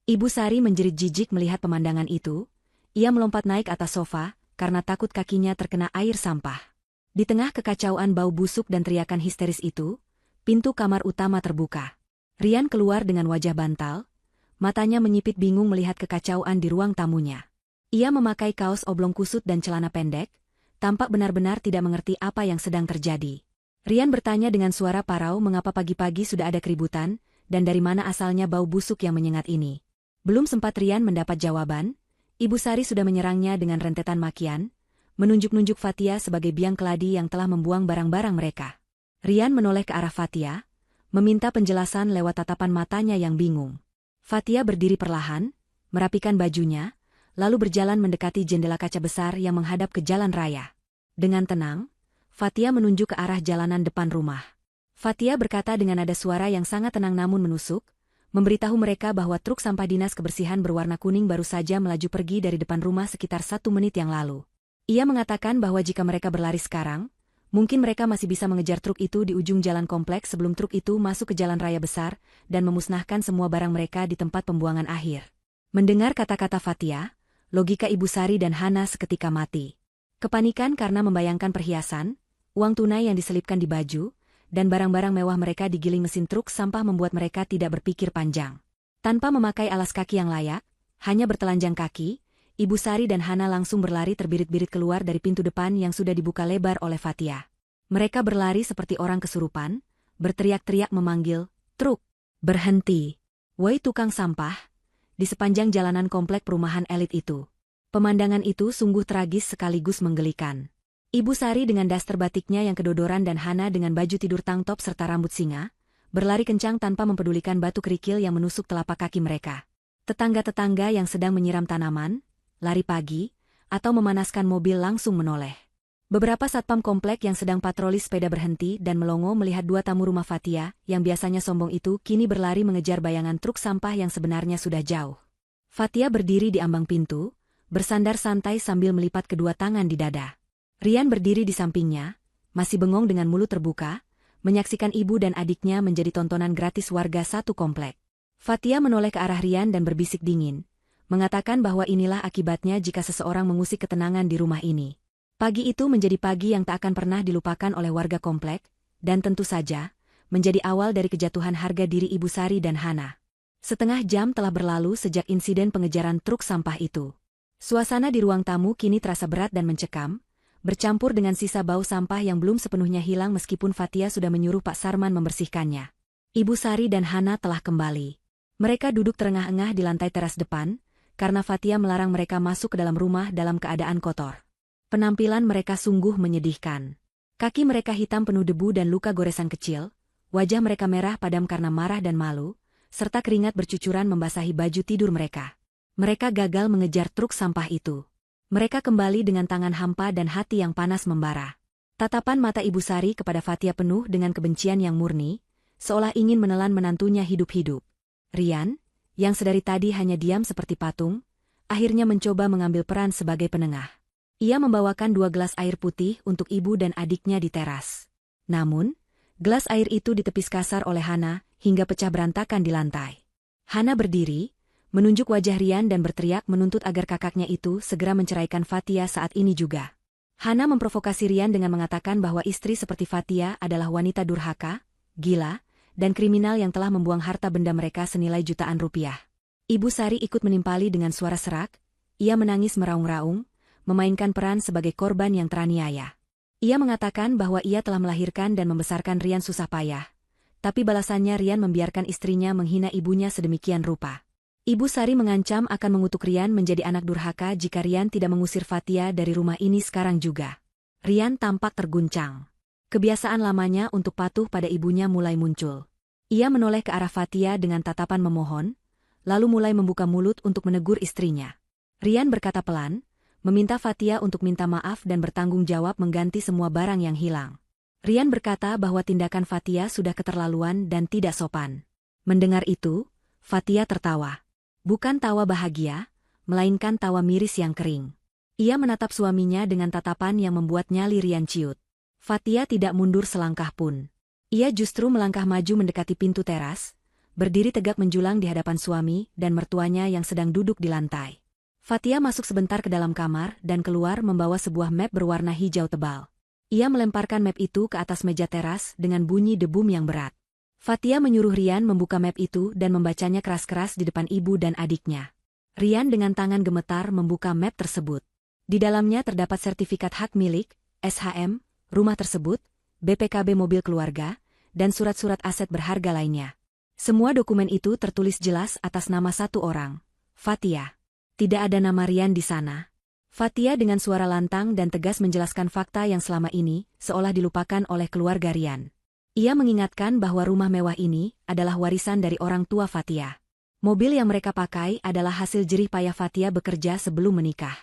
Ibu Sari menjerit jijik melihat pemandangan itu. Ia melompat naik atas sofa, karena takut kakinya terkena air sampah. Di tengah kekacauan bau busuk dan teriakan histeris itu, pintu kamar utama terbuka. Rian keluar dengan wajah bantal, matanya menyipit bingung melihat kekacauan di ruang tamunya. Ia memakai kaos oblong kusut dan celana pendek, tampak benar-benar tidak mengerti apa yang sedang terjadi. Rian bertanya dengan suara parau mengapa pagi-pagi sudah ada keributan, dan dari mana asalnya bau busuk yang menyengat ini. Belum sempat Rian mendapat jawaban, Ibu Sari sudah menyerangnya dengan rentetan makian, menunjuk-nunjuk Fatia sebagai biang keladi yang telah membuang barang-barang mereka. Rian menoleh ke arah Fatia, meminta penjelasan lewat tatapan matanya yang bingung. Fatia berdiri perlahan, merapikan bajunya, lalu berjalan mendekati jendela kaca besar yang menghadap ke jalan raya. Dengan tenang, Fatia menunjuk ke arah jalanan depan rumah. Fatia berkata dengan nada suara yang sangat tenang namun menusuk, memberitahu mereka bahwa truk sampah dinas kebersihan berwarna kuning baru saja melaju pergi dari depan rumah sekitar 1 menit yang lalu. Ia mengatakan bahwa jika mereka berlari sekarang, mungkin mereka masih bisa mengejar truk itu di ujung jalan kompleks sebelum truk itu masuk ke jalan raya besar dan memusnahkan semua barang mereka di tempat pembuangan akhir. Mendengar kata-kata Fatia, logika Ibu Sari dan Hana seketika mati. Kepanikan karena membayangkan perhiasan, uang tunai yang diselipkan di baju, dan barang-barang mewah mereka digiling mesin truk sampah membuat mereka tidak berpikir panjang. Tanpa memakai alas kaki yang layak, hanya bertelanjang kaki, Ibu Sari dan Hana langsung berlari terbirit-birit keluar dari pintu depan yang sudah dibuka lebar oleh Fatia. Mereka berlari seperti orang kesurupan, berteriak-teriak memanggil, "Truk! Berhenti! Woi tukang sampah!" Di sepanjang jalanan komplek perumahan elit itu. Pemandangan itu sungguh tragis sekaligus menggelikan. Ibu Sari dengan daster batiknya yang kedodoran dan Hana dengan baju tidur tank top serta rambut singa, berlari kencang tanpa mempedulikan batu kerikil yang menusuk telapak kaki mereka. Tetangga-tetangga yang sedang menyiram tanaman, lari pagi, atau memanaskan mobil langsung menoleh. Beberapa satpam komplek yang sedang patroli sepeda berhenti dan melongo melihat dua tamu rumah Fatia, yang biasanya sombong itu kini berlari mengejar bayangan truk sampah yang sebenarnya sudah jauh. Fatia berdiri di ambang pintu, bersandar santai sambil melipat kedua tangan di dada. Rian berdiri di sampingnya, masih bengong dengan mulut terbuka, menyaksikan ibu dan adiknya menjadi tontonan gratis warga satu komplek. Fatia menoleh ke arah Rian dan berbisik dingin, mengatakan bahwa inilah akibatnya jika seseorang mengusik ketenangan di rumah ini. Pagi itu menjadi pagi yang tak akan pernah dilupakan oleh warga komplek, dan tentu saja, menjadi awal dari kejatuhan harga diri Ibu Sari dan Hana. Setengah jam telah berlalu sejak insiden pengejaran truk sampah itu. Suasana di ruang tamu kini terasa berat dan mencekam, bercampur dengan sisa bau sampah yang belum sepenuhnya hilang meskipun Fatia sudah menyuruh Pak Sarman membersihkannya. Ibu Sari dan Hana telah kembali. Mereka duduk terengah-engah di lantai teras depan, karena Fatia melarang mereka masuk ke dalam rumah dalam keadaan kotor. Penampilan mereka sungguh menyedihkan. Kaki mereka hitam penuh debu dan luka goresan kecil, wajah mereka merah padam karena marah dan malu, serta keringat bercucuran membasahi baju tidur mereka. Mereka gagal mengejar truk sampah itu. Mereka kembali dengan tangan hampa dan hati yang panas membara. Tatapan mata Ibu Sari kepada Fatia penuh dengan kebencian yang murni, seolah ingin menelan menantunya hidup-hidup. Rian, yang sedari tadi hanya diam seperti patung, akhirnya mencoba mengambil peran sebagai penengah. Ia membawakan 2 gelas air putih untuk ibu dan adiknya di teras. Namun, gelas air itu ditepis kasar oleh Hana, hingga pecah berantakan di lantai. Hana berdiri, menunjuk wajah Rian dan berteriak menuntut agar kakaknya itu segera menceraikan Fatia saat ini juga. Hana memprovokasi Rian dengan mengatakan bahwa istri seperti Fatia adalah wanita durhaka, gila, dan kriminal yang telah membuang harta benda mereka senilai jutaan rupiah. Ibu Sari ikut menimpali dengan suara serak, ia menangis meraung-raung, memainkan peran sebagai korban yang teraniaya. Ia mengatakan bahwa ia telah melahirkan dan membesarkan Rian susah payah, tapi balasannya Rian membiarkan istrinya menghina ibunya sedemikian rupa. Ibu Sari mengancam akan mengutuk Rian menjadi anak durhaka jika Rian tidak mengusir Fatia dari rumah ini sekarang juga. Rian tampak terguncang. Kebiasaan lamanya untuk patuh pada ibunya mulai muncul. Ia menoleh ke arah Fatia dengan tatapan memohon, lalu mulai membuka mulut untuk menegur istrinya. Rian berkata pelan, meminta Fatia untuk minta maaf dan bertanggung jawab mengganti semua barang yang hilang. Rian berkata bahwa tindakan Fatia sudah keterlaluan dan tidak sopan. Mendengar itu, Fatia tertawa. Bukan tawa bahagia, melainkan tawa miris yang kering. Ia menatap suaminya dengan tatapan yang membuat nyali Rian ciut. Fatia tidak mundur selangkah pun. Ia justru melangkah maju mendekati pintu teras, berdiri tegak menjulang di hadapan suami dan mertuanya yang sedang duduk di lantai. Fatia masuk sebentar ke dalam kamar dan keluar membawa sebuah map berwarna hijau tebal. Ia melemparkan map itu ke atas meja teras dengan bunyi debum yang berat. Fatia menyuruh Rian membuka map itu dan membacanya keras-keras di depan ibu dan adiknya. Rian dengan tangan gemetar membuka map tersebut. Di dalamnya terdapat sertifikat hak milik, SHM, rumah tersebut, BPKB mobil keluarga, dan surat-surat aset berharga lainnya. Semua dokumen itu tertulis jelas atas nama satu orang, Fatia. Tidak ada nama Rian di sana. Fatia dengan suara lantang dan tegas menjelaskan fakta yang selama ini seolah dilupakan oleh keluarga Rian. Ia mengingatkan bahwa rumah mewah ini adalah warisan dari orang tua Fatia. Mobil yang mereka pakai adalah hasil jerih payah Fatia bekerja sebelum menikah.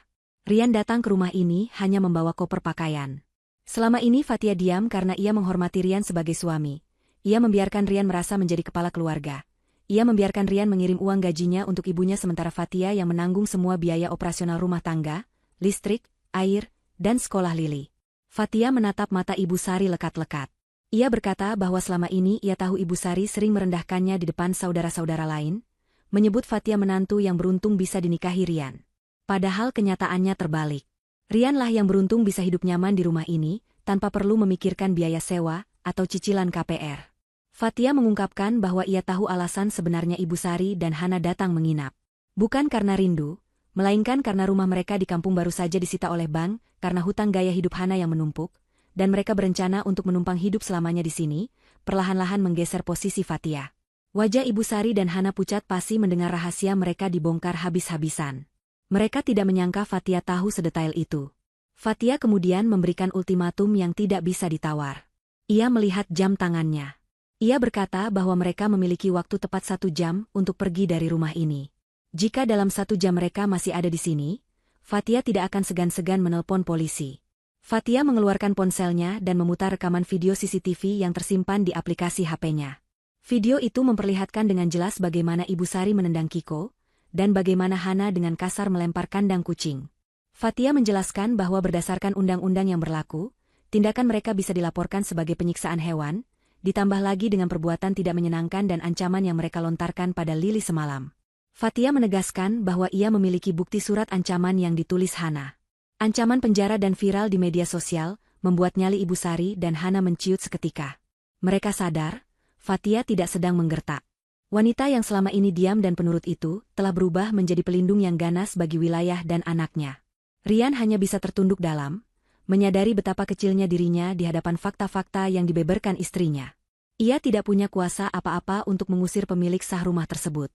Rian datang ke rumah ini hanya membawa koper pakaian. Selama ini Fatia diam karena ia menghormati Rian sebagai suami. Ia membiarkan Rian merasa menjadi kepala keluarga. Ia membiarkan Rian mengirim uang gajinya untuk ibunya sementara Fatia yang menanggung semua biaya operasional rumah tangga, listrik, air, dan sekolah Lili. Fatia menatap mata Ibu Sari lekat-lekat. Ia berkata bahwa selama ini ia tahu Ibu Sari sering merendahkannya di depan saudara-saudara lain, menyebut Fatia menantu yang beruntung bisa dinikahi Rian. Padahal kenyataannya terbalik. Rianlah yang beruntung bisa hidup nyaman di rumah ini, tanpa perlu memikirkan biaya sewa atau cicilan KPR. Fatia mengungkapkan bahwa ia tahu alasan sebenarnya Ibu Sari dan Hana datang menginap. Bukan karena rindu, melainkan karena rumah mereka di kampung baru saja disita oleh bank, karena hutang gaya hidup Hana yang menumpuk, dan mereka berencana untuk menumpang hidup selamanya di sini, perlahan-lahan menggeser posisi Fatia. Wajah Ibu Sari dan Hana pucat pasi mendengar rahasia mereka dibongkar habis-habisan. Mereka tidak menyangka Fatia tahu sedetail itu. Fatia kemudian memberikan ultimatum yang tidak bisa ditawar. Ia melihat jam tangannya. Ia berkata bahwa mereka memiliki waktu tepat 1 jam untuk pergi dari rumah ini. Jika dalam 1 jam mereka masih ada di sini, Fatia tidak akan segan-segan menelpon polisi. Fatia mengeluarkan ponselnya dan memutar rekaman video CCTV yang tersimpan di aplikasi HP-nya. Video itu memperlihatkan dengan jelas bagaimana Ibu Sari menendang Kiko, dan bagaimana Hana dengan kasar melempar kandang kucing. Fatia menjelaskan bahwa berdasarkan undang-undang yang berlaku, tindakan mereka bisa dilaporkan sebagai penyiksaan hewan, ditambah lagi dengan perbuatan tidak menyenangkan dan ancaman yang mereka lontarkan pada Lili semalam. Fatia menegaskan bahwa ia memiliki bukti surat ancaman yang ditulis Hana. Ancaman penjara dan viral di media sosial, membuat nyali Ibu Sari dan Hana menciut seketika. Mereka sadar, Fatia tidak sedang menggertak. Wanita yang selama ini diam dan penurut itu, telah berubah menjadi pelindung yang ganas bagi wilayah dan anaknya. Rian hanya bisa tertunduk dalam, menyadari betapa kecilnya dirinya di hadapan fakta-fakta yang dibeberkan istrinya. Ia tidak punya kuasa apa-apa untuk mengusir pemilik sah rumah tersebut.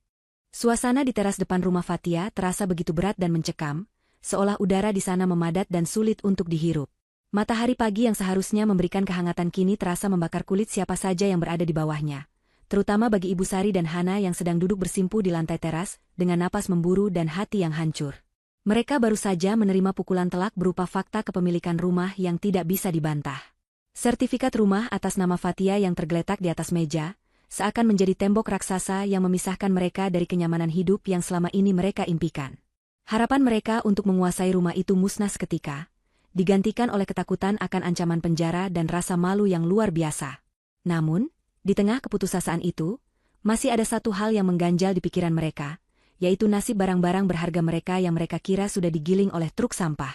Suasana di teras depan rumah Fatia terasa begitu berat dan mencekam, seolah udara di sana memadat dan sulit untuk dihirup. Matahari pagi yang seharusnya memberikan kehangatan kini terasa membakar kulit siapa saja yang berada di bawahnya, terutama bagi Ibu Sari dan Hana yang sedang duduk bersimpu di lantai teras, dengan napas memburu dan hati yang hancur. Mereka baru saja menerima pukulan telak berupa fakta kepemilikan rumah yang tidak bisa dibantah. Sertifikat rumah atas nama Fatia yang tergeletak di atas meja, seakan menjadi tembok raksasa yang memisahkan mereka dari kenyamanan hidup yang selama ini mereka impikan. Harapan mereka untuk menguasai rumah itu musnah seketika, digantikan oleh ketakutan akan ancaman penjara dan rasa malu yang luar biasa. Namun, di tengah keputusasaan itu, masih ada satu hal yang mengganjal di pikiran mereka, yaitu nasib barang-barang berharga mereka yang mereka kira sudah digiling oleh truk sampah.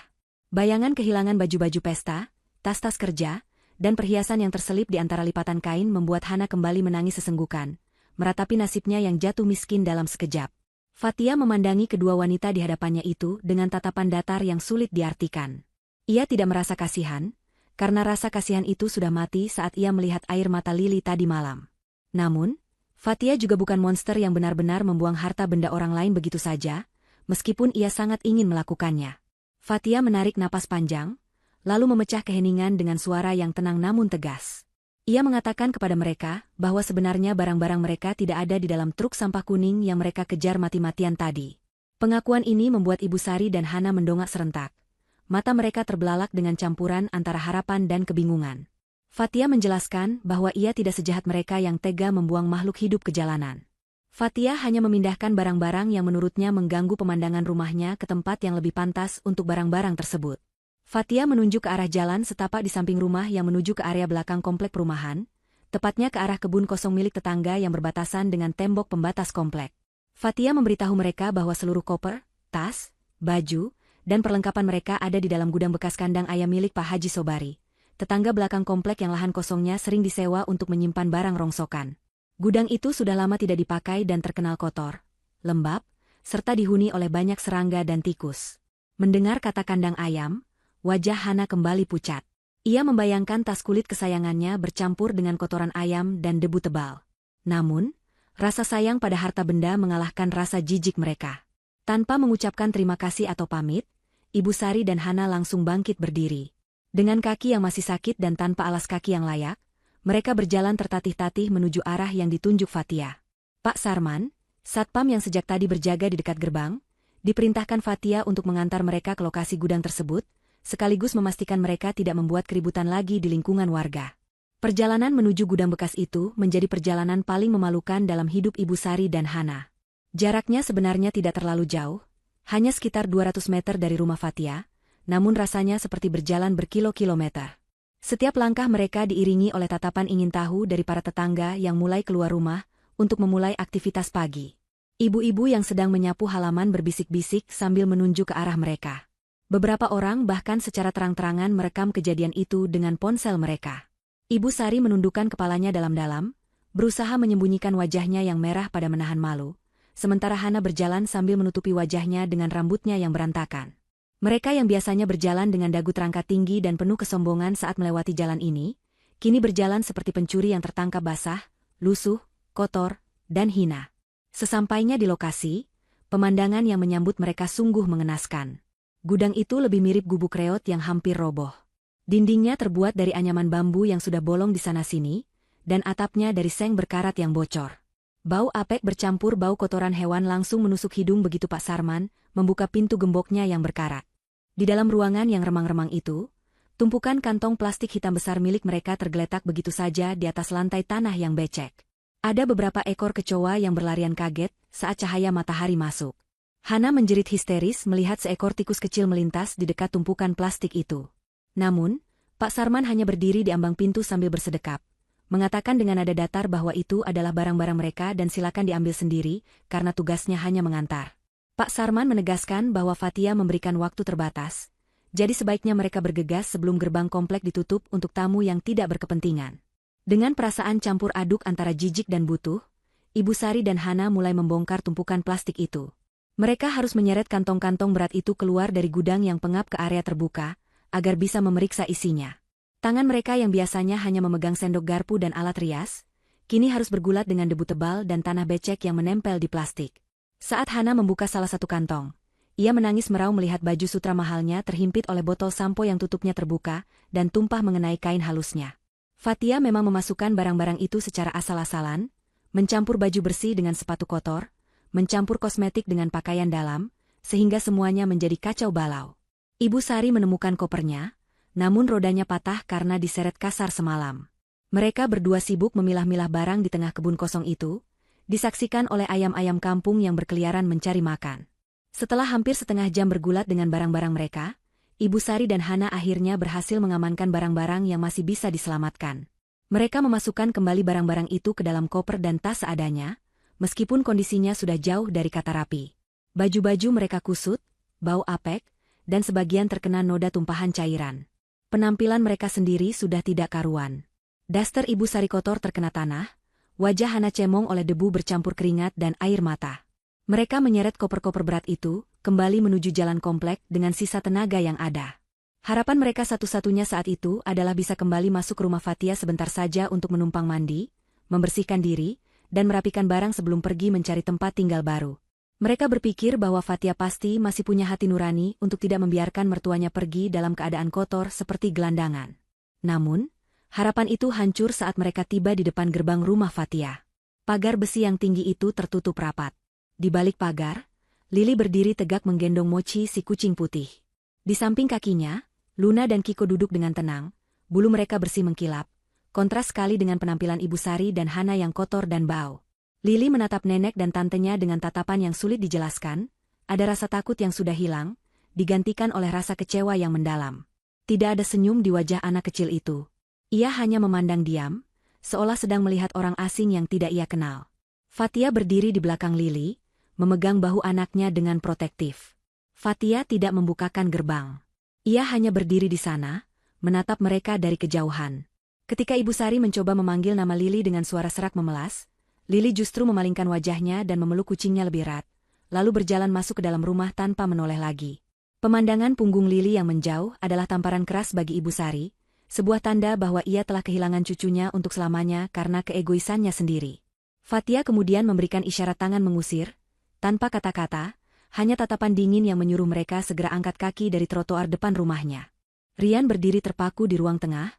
Bayangan kehilangan baju-baju pesta, tas-tas kerja, dan perhiasan yang terselip di antara lipatan kain membuat Hana kembali menangis sesenggukan, meratapi nasibnya yang jatuh miskin dalam sekejap. Fatia memandangi kedua wanita di hadapannya itu dengan tatapan datar yang sulit diartikan. Ia tidak merasa kasihan, karena rasa kasihan itu sudah mati saat ia melihat air mata Lili tadi malam. Namun, Fatia juga bukan monster yang benar-benar membuang harta benda orang lain begitu saja, meskipun ia sangat ingin melakukannya. Fatia menarik napas panjang, lalu memecah keheningan dengan suara yang tenang namun tegas. Ia mengatakan kepada mereka bahwa sebenarnya barang-barang mereka tidak ada di dalam truk sampah kuning yang mereka kejar mati-matian tadi. Pengakuan ini membuat Ibu Sari dan Hana mendongak serentak. Mata mereka terbelalak dengan campuran antara harapan dan kebingungan. Fatia menjelaskan bahwa ia tidak sejahat mereka yang tega membuang makhluk hidup ke jalanan. Fatia hanya memindahkan barang-barang yang menurutnya mengganggu pemandangan rumahnya ke tempat yang lebih pantas untuk barang-barang tersebut. Fatia menunjuk ke arah jalan setapak di samping rumah yang menuju ke area belakang komplek perumahan, tepatnya ke arah kebun kosong milik tetangga yang berbatasan dengan tembok pembatas komplek. Fatia memberitahu mereka bahwa seluruh koper, tas, baju, dan perlengkapan mereka ada di dalam gudang bekas kandang ayam milik Pak Haji Sobari, tetangga belakang komplek yang lahan kosongnya sering disewa untuk menyimpan barang rongsokan. Gudang itu sudah lama tidak dipakai dan terkenal kotor, lembab, serta dihuni oleh banyak serangga dan tikus. Mendengar kata kandang ayam, wajah Hana kembali pucat. Ia membayangkan tas kulit kesayangannya bercampur dengan kotoran ayam dan debu tebal. Namun, rasa sayang pada harta benda mengalahkan rasa jijik mereka. Tanpa mengucapkan terima kasih atau pamit, Ibu Sari dan Hana langsung bangkit berdiri. Dengan kaki yang masih sakit dan tanpa alas kaki yang layak, mereka berjalan tertatih-tatih menuju arah yang ditunjuk Fatia. Pak Sarman, satpam yang sejak tadi berjaga di dekat gerbang, diperintahkan Fatia untuk mengantar mereka ke lokasi gudang tersebut, sekaligus memastikan mereka tidak membuat keributan lagi di lingkungan warga. Perjalanan menuju gudang bekas itu menjadi perjalanan paling memalukan dalam hidup Ibu Sari dan Hana. Jaraknya sebenarnya tidak terlalu jauh, hanya sekitar 200 meter dari rumah Fatia, namun rasanya seperti berjalan berkilo-kilometer. Setiap langkah mereka diiringi oleh tatapan ingin tahu dari para tetangga yang mulai keluar rumah untuk memulai aktivitas pagi. Ibu-ibu yang sedang menyapu halaman berbisik-bisik sambil menunjuk ke arah mereka. Beberapa orang bahkan secara terang-terangan merekam kejadian itu dengan ponsel mereka. Ibu Sari menundukkan kepalanya dalam-dalam, berusaha menyembunyikan wajahnya yang merah pada menahan malu, sementara Hana berjalan sambil menutupi wajahnya dengan rambutnya yang berantakan. Mereka yang biasanya berjalan dengan dagu terangkat tinggi dan penuh kesombongan saat melewati jalan ini, kini berjalan seperti pencuri yang tertangkap basah, lusuh, kotor, dan hina. Sesampainya di lokasi, pemandangan yang menyambut mereka sungguh mengenaskan. Gudang itu lebih mirip gubuk reot yang hampir roboh. Dindingnya terbuat dari anyaman bambu yang sudah bolong di sana-sini, dan atapnya dari seng berkarat yang bocor. Bau apek bercampur bau kotoran hewan langsung menusuk hidung begitu Pak Sarman membuka pintu gemboknya yang berkarat. Di dalam ruangan yang remang-remang itu, Tumpukan kantong plastik hitam besar milik mereka tergeletak begitu saja di atas lantai tanah yang becek. Ada beberapa ekor kecoa yang berlarian kaget saat cahaya matahari masuk. Hana menjerit histeris melihat seekor tikus kecil melintas di dekat tumpukan plastik itu. Namun, Pak Sarman hanya berdiri di ambang pintu sambil bersedekap, mengatakan dengan nada datar bahwa itu adalah barang-barang mereka dan silakan diambil sendiri, karena tugasnya hanya mengantar. Pak Sarman menegaskan bahwa Fathia memberikan waktu terbatas, jadi sebaiknya mereka bergegas sebelum gerbang komplek ditutup untuk tamu yang tidak berkepentingan. Dengan perasaan campur aduk antara jijik dan butuh, Ibu Sari dan Hana mulai membongkar tumpukan plastik itu. Mereka harus menyeret kantong-kantong berat itu keluar dari gudang yang pengap ke area terbuka, agar bisa memeriksa isinya. Tangan mereka yang biasanya hanya memegang sendok garpu dan alat rias, kini harus bergulat dengan debu tebal dan tanah becek yang menempel di plastik. Saat Hana membuka salah satu kantong, ia menangis meraung melihat baju sutra mahalnya terhimpit oleh botol sampo yang tutupnya terbuka dan tumpah mengenai kain halusnya. Fathia memang memasukkan barang-barang itu secara asal-asalan, mencampur baju bersih dengan sepatu kotor, mencampur kosmetik dengan pakaian dalam, sehingga semuanya menjadi kacau balau. Ibu Sari menemukan kopernya, namun rodanya patah karena diseret kasar semalam. Mereka berdua sibuk memilah-milah barang di tengah kebun kosong itu, disaksikan oleh ayam-ayam kampung yang berkeliaran mencari makan. Setelah hampir setengah jam bergulat dengan barang-barang mereka, Ibu Sari dan Hana akhirnya berhasil mengamankan barang-barang yang masih bisa diselamatkan. Mereka memasukkan kembali barang-barang itu ke dalam koper dan tas seadanya, meskipun kondisinya sudah jauh dari kata rapi. Baju-baju mereka kusut, bau apek, dan sebagian terkena noda tumpahan cairan. Penampilan mereka sendiri sudah tidak karuan. Daster Ibu Sari kotor terkena tanah, wajah Hana cemong oleh debu bercampur keringat dan air mata. Mereka menyeret koper-koper berat itu, kembali menuju jalan komplek dengan sisa tenaga yang ada. Harapan mereka satu-satunya saat itu adalah bisa kembali masuk rumah Fathia sebentar saja untuk menumpang mandi, membersihkan diri, dan merapikan barang sebelum pergi mencari tempat tinggal baru. Mereka berpikir bahwa Fathia pasti masih punya hati nurani untuk tidak membiarkan mertuanya pergi dalam keadaan kotor seperti gelandangan. Namun, harapan itu hancur saat mereka tiba di depan gerbang rumah Fathia. Pagar besi yang tinggi itu tertutup rapat. Di balik pagar, Lili berdiri tegak menggendong Mochi si kucing putih. Di samping kakinya, Luna dan Kiko duduk dengan tenang, bulu mereka bersih mengkilap, kontras sekali dengan penampilan Ibu Sari dan Hana yang kotor dan bau. Lili menatap nenek dan tantenya dengan tatapan yang sulit dijelaskan, ada rasa takut yang sudah hilang, digantikan oleh rasa kecewa yang mendalam. Tidak ada senyum di wajah anak kecil itu. Ia hanya memandang diam, seolah sedang melihat orang asing yang tidak ia kenal. Fathia berdiri di belakang Lili, memegang bahu anaknya dengan protektif. Fathia tidak membukakan gerbang. Ia hanya berdiri di sana, menatap mereka dari kejauhan. Ketika Ibu Sari mencoba memanggil nama Lili dengan suara serak memelas, Lili justru memalingkan wajahnya dan memeluk kucingnya lebih erat, lalu berjalan masuk ke dalam rumah tanpa menoleh lagi. Pemandangan punggung Lili yang menjauh adalah tamparan keras bagi Ibu Sari, sebuah tanda bahwa ia telah kehilangan cucunya untuk selamanya karena keegoisannya sendiri. Fathia kemudian memberikan isyarat tangan mengusir, tanpa kata-kata, hanya tatapan dingin yang menyuruh mereka segera angkat kaki dari trotoar depan rumahnya. Rian berdiri terpaku di ruang tengah,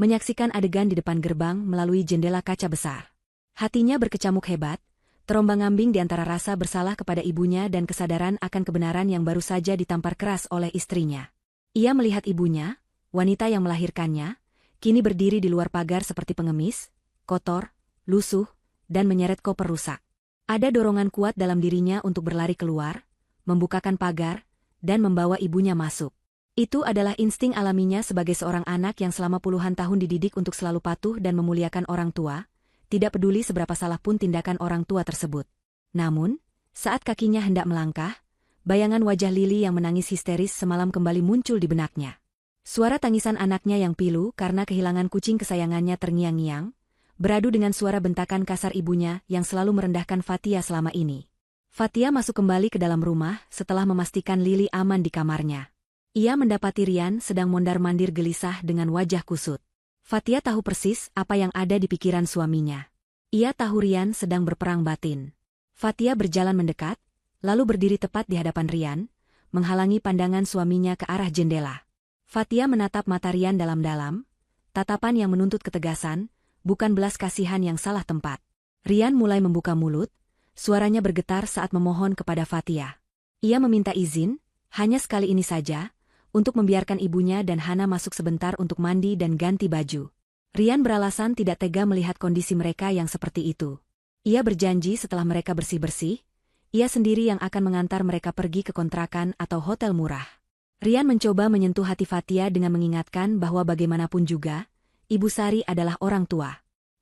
menyaksikan adegan di depan gerbang melalui jendela kaca besar. Hatinya berkecamuk hebat, terombang-ambing di antara rasa bersalah kepada ibunya dan kesadaran akan kebenaran yang baru saja ditampar keras oleh istrinya. Ia melihat ibunya, wanita yang melahirkannya, kini berdiri di luar pagar seperti pengemis, kotor, lusuh, dan menyeret koper rusak. Ada dorongan kuat dalam dirinya untuk berlari keluar, membukakan pagar, dan membawa ibunya masuk. Itu adalah insting alaminya sebagai seorang anak yang selama puluhan tahun dididik untuk selalu patuh dan memuliakan orang tua, tidak peduli seberapa salah pun tindakan orang tua tersebut. Namun, saat kakinya hendak melangkah, bayangan wajah Lili yang menangis histeris semalam kembali muncul di benaknya. Suara tangisan anaknya yang pilu karena kehilangan kucing kesayangannya terngiang-ngiang, beradu dengan suara bentakan kasar ibunya yang selalu merendahkan Fathia selama ini. Fathia masuk kembali ke dalam rumah setelah memastikan Lili aman di kamarnya. Ia mendapati Rian sedang mondar-mandir gelisah dengan wajah kusut. Fathia tahu persis apa yang ada di pikiran suaminya. Ia tahu Rian sedang berperang batin. Fathia berjalan mendekat, lalu berdiri tepat di hadapan Rian, menghalangi pandangan suaminya ke arah jendela. Fathia menatap mata Rian dalam-dalam, tatapan yang menuntut ketegasan, bukan belas kasihan yang salah tempat. Rian mulai membuka mulut, suaranya bergetar saat memohon kepada Fathia. Ia meminta izin, hanya sekali ini saja, untuk membiarkan ibunya dan Hana masuk sebentar untuk mandi dan ganti baju. Rian beralasan tidak tega melihat kondisi mereka yang seperti itu. Ia berjanji setelah mereka bersih-bersih, ia sendiri yang akan mengantar mereka pergi ke kontrakan atau hotel murah. Rian mencoba menyentuh hati Fatia dengan mengingatkan bahwa bagaimanapun juga, Ibu Sari adalah orang tua.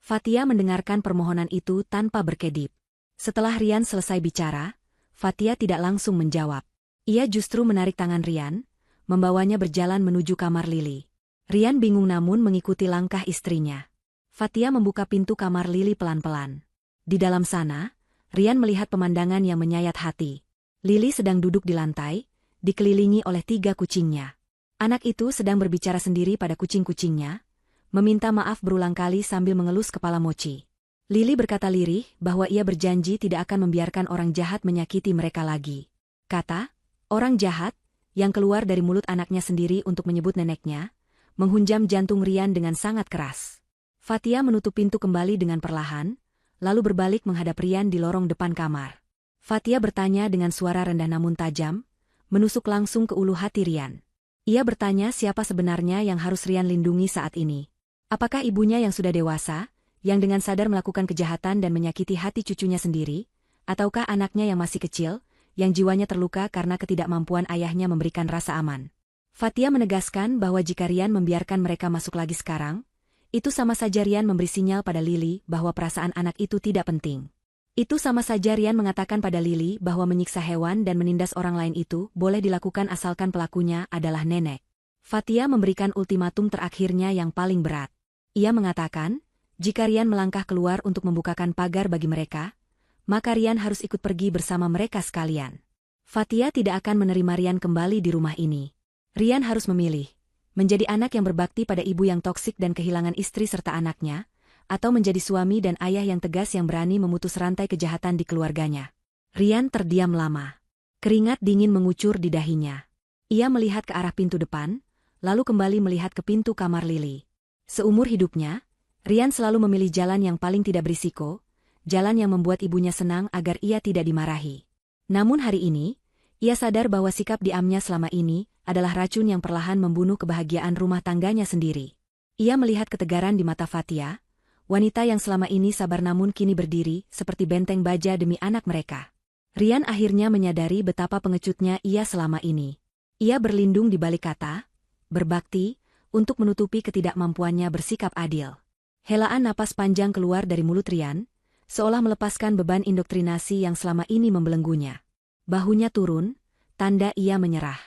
Fatia mendengarkan permohonan itu tanpa berkedip. Setelah Rian selesai bicara, Fatia tidak langsung menjawab. Ia justru menarik tangan Rian, membawanya berjalan menuju kamar Lili. Rian bingung namun mengikuti langkah istrinya. Fatia membuka pintu kamar Lili pelan-pelan. Di dalam sana, Rian melihat pemandangan yang menyayat hati. Lili sedang duduk di lantai, dikelilingi oleh 3 kucingnya. Anak itu sedang berbicara sendiri pada kucing-kucingnya, meminta maaf berulang kali sambil mengelus kepala Mochi. Lili berkata lirih bahwa ia berjanji tidak akan membiarkan orang jahat menyakiti mereka lagi. Kata, orang jahat, yang keluar dari mulut anaknya sendiri untuk menyebut neneknya, menghunjam jantung Rian dengan sangat keras. Fatia menutup pintu kembali dengan perlahan, lalu berbalik menghadap Rian di lorong depan kamar. Fatia bertanya dengan suara rendah namun tajam, menusuk langsung ke ulu hati Rian. Ia bertanya siapa sebenarnya yang harus Rian lindungi saat ini. Apakah ibunya yang sudah dewasa, yang dengan sadar melakukan kejahatan dan menyakiti hati cucunya sendiri, ataukah anaknya yang masih kecil, yang jiwanya terluka karena ketidakmampuan ayahnya memberikan rasa aman? Fatia menegaskan bahwa jika Rian membiarkan mereka masuk lagi sekarang, itu sama saja Rian memberi sinyal pada Lili bahwa perasaan anak itu tidak penting. Itu sama saja Rian mengatakan pada Lili bahwa menyiksa hewan dan menindas orang lain itu boleh dilakukan asalkan pelakunya adalah nenek. Fatia memberikan ultimatum terakhirnya yang paling berat. Ia mengatakan, jika Rian melangkah keluar untuk membukakan pagar bagi mereka, maka Rian harus ikut pergi bersama mereka sekalian. Fatia tidak akan menerima Rian kembali di rumah ini. Rian harus memilih, menjadi anak yang berbakti pada ibu yang toksik dan kehilangan istri serta anaknya, atau menjadi suami dan ayah yang tegas yang berani memutus rantai kejahatan di keluarganya. Rian terdiam lama. Keringat dingin mengucur di dahinya. Ia melihat ke arah pintu depan, lalu kembali melihat ke pintu kamar Lili. Seumur hidupnya, Rian selalu memilih jalan yang paling tidak berisiko, jalan yang membuat ibunya senang agar ia tidak dimarahi. Namun hari ini, ia sadar bahwa sikap diamnya selama ini adalah racun yang perlahan membunuh kebahagiaan rumah tangganya sendiri. Ia melihat ketegaran di mata Fatia, wanita yang selama ini sabar namun kini berdiri seperti benteng baja demi anak mereka. Rian akhirnya menyadari betapa pengecutnya ia selama ini. Ia berlindung di balik kata, berbakti, untuk menutupi ketidakmampuannya bersikap adil. Helaan napas panjang keluar dari mulut Rian, seolah melepaskan beban indoktrinasi yang selama ini membelenggunya. Bahunya turun, tanda ia menyerah.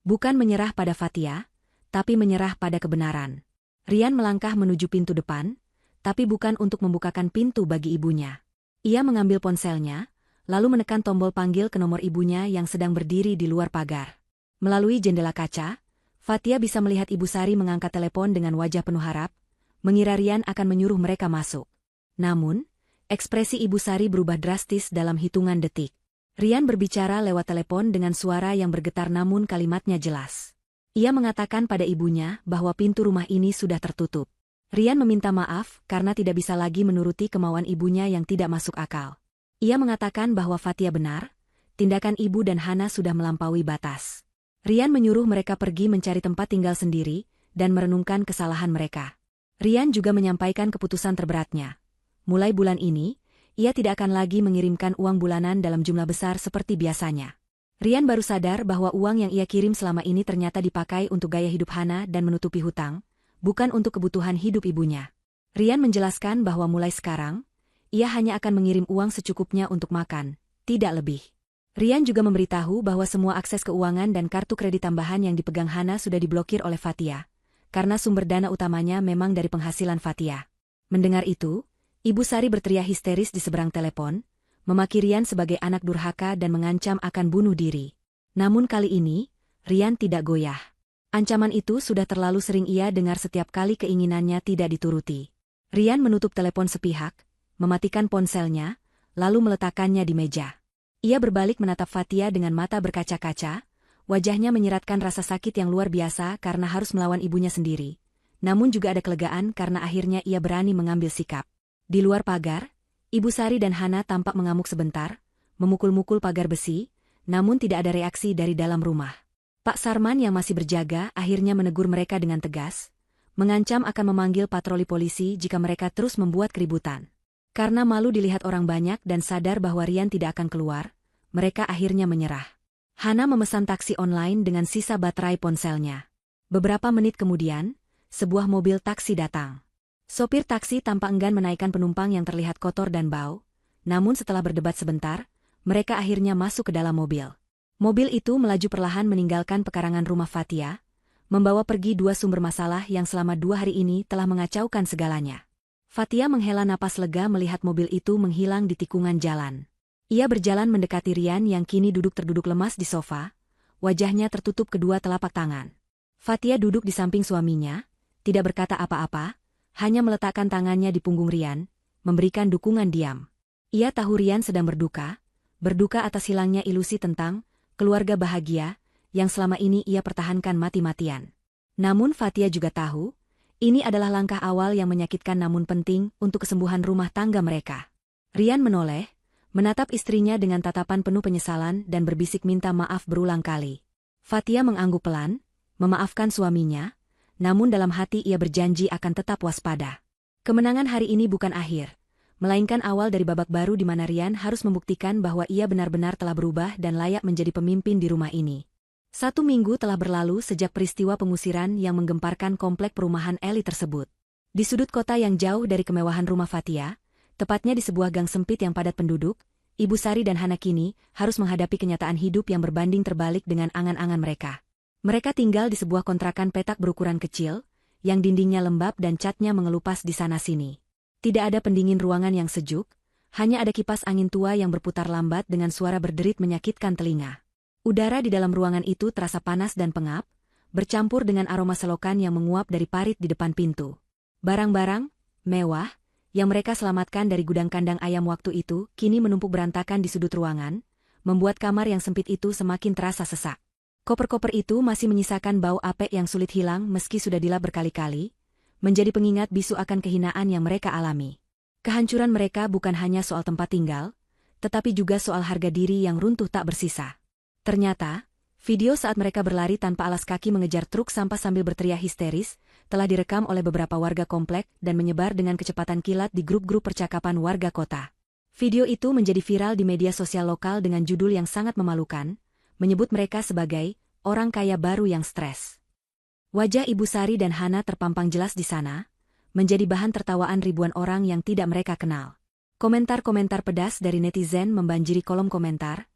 Bukan menyerah pada Fatia, tapi menyerah pada kebenaran. Rian melangkah menuju pintu depan, tapi bukan untuk membukakan pintu bagi ibunya. Ia mengambil ponselnya, lalu menekan tombol panggil ke nomor ibunya yang sedang berdiri di luar pagar. Melalui jendela kaca, Fatia bisa melihat Ibu Sari mengangkat telepon dengan wajah penuh harap, mengira Rian akan menyuruh mereka masuk. Namun, ekspresi Ibu Sari berubah drastis dalam hitungan detik. Rian berbicara lewat telepon dengan suara yang bergetar namun kalimatnya jelas. Ia mengatakan pada ibunya bahwa pintu rumah ini sudah tertutup. Rian meminta maaf karena tidak bisa lagi menuruti kemauan ibunya yang tidak masuk akal. Ia mengatakan bahwa Fatia benar, tindakan ibu dan Hana sudah melampaui batas. Rian menyuruh mereka pergi mencari tempat tinggal sendiri dan merenungkan kesalahan mereka. Rian juga menyampaikan keputusan terberatnya. Mulai bulan ini, ia tidak akan lagi mengirimkan uang bulanan dalam jumlah besar seperti biasanya. Rian baru sadar bahwa uang yang ia kirim selama ini ternyata dipakai untuk gaya hidup Hana dan menutupi hutang, bukan untuk kebutuhan hidup ibunya. Rian menjelaskan bahwa mulai sekarang, ia hanya akan mengirim uang secukupnya untuk makan, tidak lebih. Rian juga memberitahu bahwa semua akses keuangan dan kartu kredit tambahan yang dipegang Hana sudah diblokir oleh Fatia, karena sumber dana utamanya memang dari penghasilan Fatia. Mendengar itu, Ibu Sari berteriak histeris di seberang telepon, memaki Rian sebagai anak durhaka dan mengancam akan bunuh diri. Namun kali ini, Rian tidak goyah. Ancaman itu sudah terlalu sering ia dengar setiap kali keinginannya tidak dituruti. Rian menutup telepon sepihak, mematikan ponselnya, lalu meletakkannya di meja. Ia berbalik menatap Fatia dengan mata berkaca-kaca, wajahnya menyiratkan rasa sakit yang luar biasa karena harus melawan ibunya sendiri. Namun juga ada kelegaan karena akhirnya ia berani mengambil sikap. Di luar pagar, Ibu Sari dan Hana tampak mengamuk sebentar, memukul-mukul pagar besi, namun tidak ada reaksi dari dalam rumah. Pak Sarman yang masih berjaga akhirnya menegur mereka dengan tegas, mengancam akan memanggil patroli polisi jika mereka terus membuat keributan. Karena malu dilihat orang banyak dan sadar bahwa Rian tidak akan keluar, mereka akhirnya menyerah. Hana memesan taksi online dengan sisa baterai ponselnya. Beberapa menit kemudian, sebuah mobil taksi datang. Sopir taksi tampak enggan menaikkan penumpang yang terlihat kotor dan bau, namun setelah berdebat sebentar, mereka akhirnya masuk ke dalam mobil. Mobil itu melaju perlahan meninggalkan pekarangan rumah Fatia, membawa pergi dua sumber masalah yang selama 2 hari ini telah mengacaukan segalanya. Fatia menghela napas lega melihat mobil itu menghilang di tikungan jalan. Ia berjalan mendekati Rian yang kini duduk terduduk lemas di sofa, wajahnya tertutup kedua telapak tangan. Fatia duduk di samping suaminya, tidak berkata apa-apa, hanya meletakkan tangannya di punggung Rian, memberikan dukungan diam. Ia tahu Rian sedang berduka atas hilangnya ilusi tentang keluarga bahagia yang selama ini ia pertahankan mati-matian. Namun Fatia juga tahu, ini adalah langkah awal yang menyakitkan namun penting untuk kesembuhan rumah tangga mereka. Rian menoleh, menatap istrinya dengan tatapan penuh penyesalan dan berbisik minta maaf berulang kali. Fatia mengangguk pelan, memaafkan suaminya, namun dalam hati ia berjanji akan tetap waspada. Kemenangan hari ini bukan akhir, melainkan awal dari babak baru di mana Rian harus membuktikan bahwa ia benar-benar telah berubah dan layak menjadi pemimpin di rumah ini. 1 minggu telah berlalu sejak peristiwa pengusiran yang menggemparkan komplek perumahan elit tersebut. Di sudut kota yang jauh dari kemewahan rumah Fatia, tepatnya di sebuah gang sempit yang padat penduduk, Ibu Sari dan Hana kini harus menghadapi kenyataan hidup yang berbanding terbalik dengan angan-angan mereka. Mereka tinggal di sebuah kontrakan petak berukuran kecil, yang dindingnya lembab dan catnya mengelupas di sana-sini. Tidak ada pendingin ruangan yang sejuk, hanya ada kipas angin tua yang berputar lambat dengan suara berderit menyakitkan telinga. Udara di dalam ruangan itu terasa panas dan pengap, bercampur dengan aroma selokan yang menguap dari parit di depan pintu. Barang-barang mewah yang mereka selamatkan dari gudang kandang ayam waktu itu kini menumpuk berantakan di sudut ruangan, membuat kamar yang sempit itu semakin terasa sesak. Koper-koper itu masih menyisakan bau apek yang sulit hilang meski sudah dilap berkali-kali, menjadi pengingat bisu akan kehinaan yang mereka alami. Kehancuran mereka bukan hanya soal tempat tinggal, tetapi juga soal harga diri yang runtuh tak bersisa. Ternyata, video saat mereka berlari tanpa alas kaki mengejar truk sampah sambil berteriak histeris, telah direkam oleh beberapa warga komplek dan menyebar dengan kecepatan kilat di grup-grup percakapan warga kota. Video itu menjadi viral di media sosial lokal dengan judul yang sangat memalukan, menyebut mereka sebagai orang kaya baru yang stres. Wajah Ibu Sari dan Hana terpampang jelas di sana, menjadi bahan tertawaan ribuan orang yang tidak mereka kenal. Komentar-komentar pedas dari netizen membanjiri kolom komentar,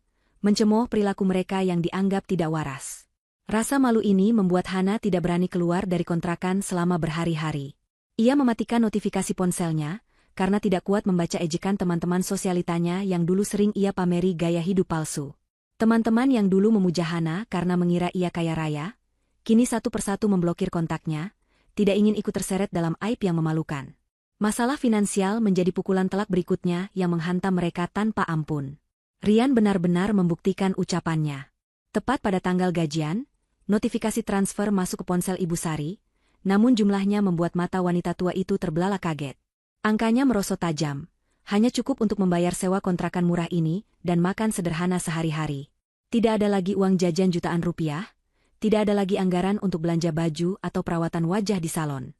mencemooh perilaku mereka yang dianggap tidak waras. Rasa malu ini membuat Hana tidak berani keluar dari kontrakan selama berhari-hari. Ia mematikan notifikasi ponselnya, karena tidak kuat membaca ejekan teman-teman sosialitanya yang dulu sering ia pameri gaya hidup palsu. Teman-teman yang dulu memuja Hana karena mengira ia kaya raya, kini satu persatu memblokir kontaknya, tidak ingin ikut terseret dalam aib yang memalukan. Masalah finansial menjadi pukulan telak berikutnya yang menghantam mereka tanpa ampun. Rian benar-benar membuktikan ucapannya. Tepat pada tanggal gajian, notifikasi transfer masuk ke ponsel Ibu Sari, namun jumlahnya membuat mata wanita tua itu terbelalak kaget. Angkanya merosot tajam, hanya cukup untuk membayar sewa kontrakan murah ini dan makan sederhana sehari-hari. Tidak ada lagi uang jajan jutaan rupiah, tidak ada lagi anggaran untuk belanja baju atau perawatan wajah di salon.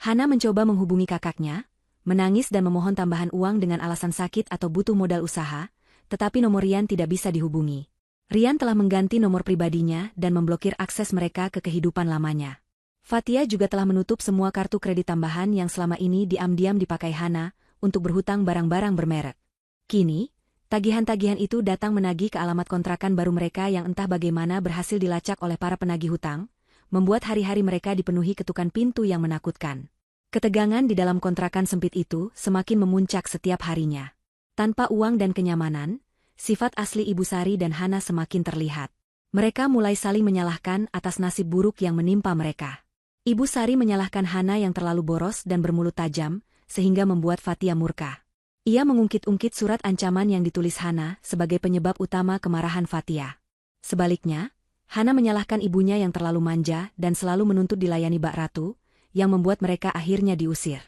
Hana mencoba menghubungi kakaknya, menangis dan memohon tambahan uang dengan alasan sakit atau butuh modal usaha, tetapi nomor Rian tidak bisa dihubungi. Rian telah mengganti nomor pribadinya dan memblokir akses mereka ke kehidupan lamanya. Fatia juga telah menutup semua kartu kredit tambahan yang selama ini diam-diam dipakai Hana untuk berhutang barang-barang bermerek. Kini, tagihan-tagihan itu datang menagih ke alamat kontrakan baru mereka yang entah bagaimana berhasil dilacak oleh para penagih hutang, membuat hari-hari mereka dipenuhi ketukan pintu yang menakutkan. Ketegangan di dalam kontrakan sempit itu semakin memuncak setiap harinya. Tanpa uang dan kenyamanan, sifat asli Ibu Sari dan Hana semakin terlihat. Mereka mulai saling menyalahkan atas nasib buruk yang menimpa mereka. Ibu Sari menyalahkan Hana yang terlalu boros dan bermulut tajam, sehingga membuat Fatia murka. Ia mengungkit-ungkit surat ancaman yang ditulis Hana sebagai penyebab utama kemarahan Fatia. Sebaliknya, Hana menyalahkan ibunya yang terlalu manja dan selalu menuntut dilayani Bak Ratu, yang membuat mereka akhirnya diusir.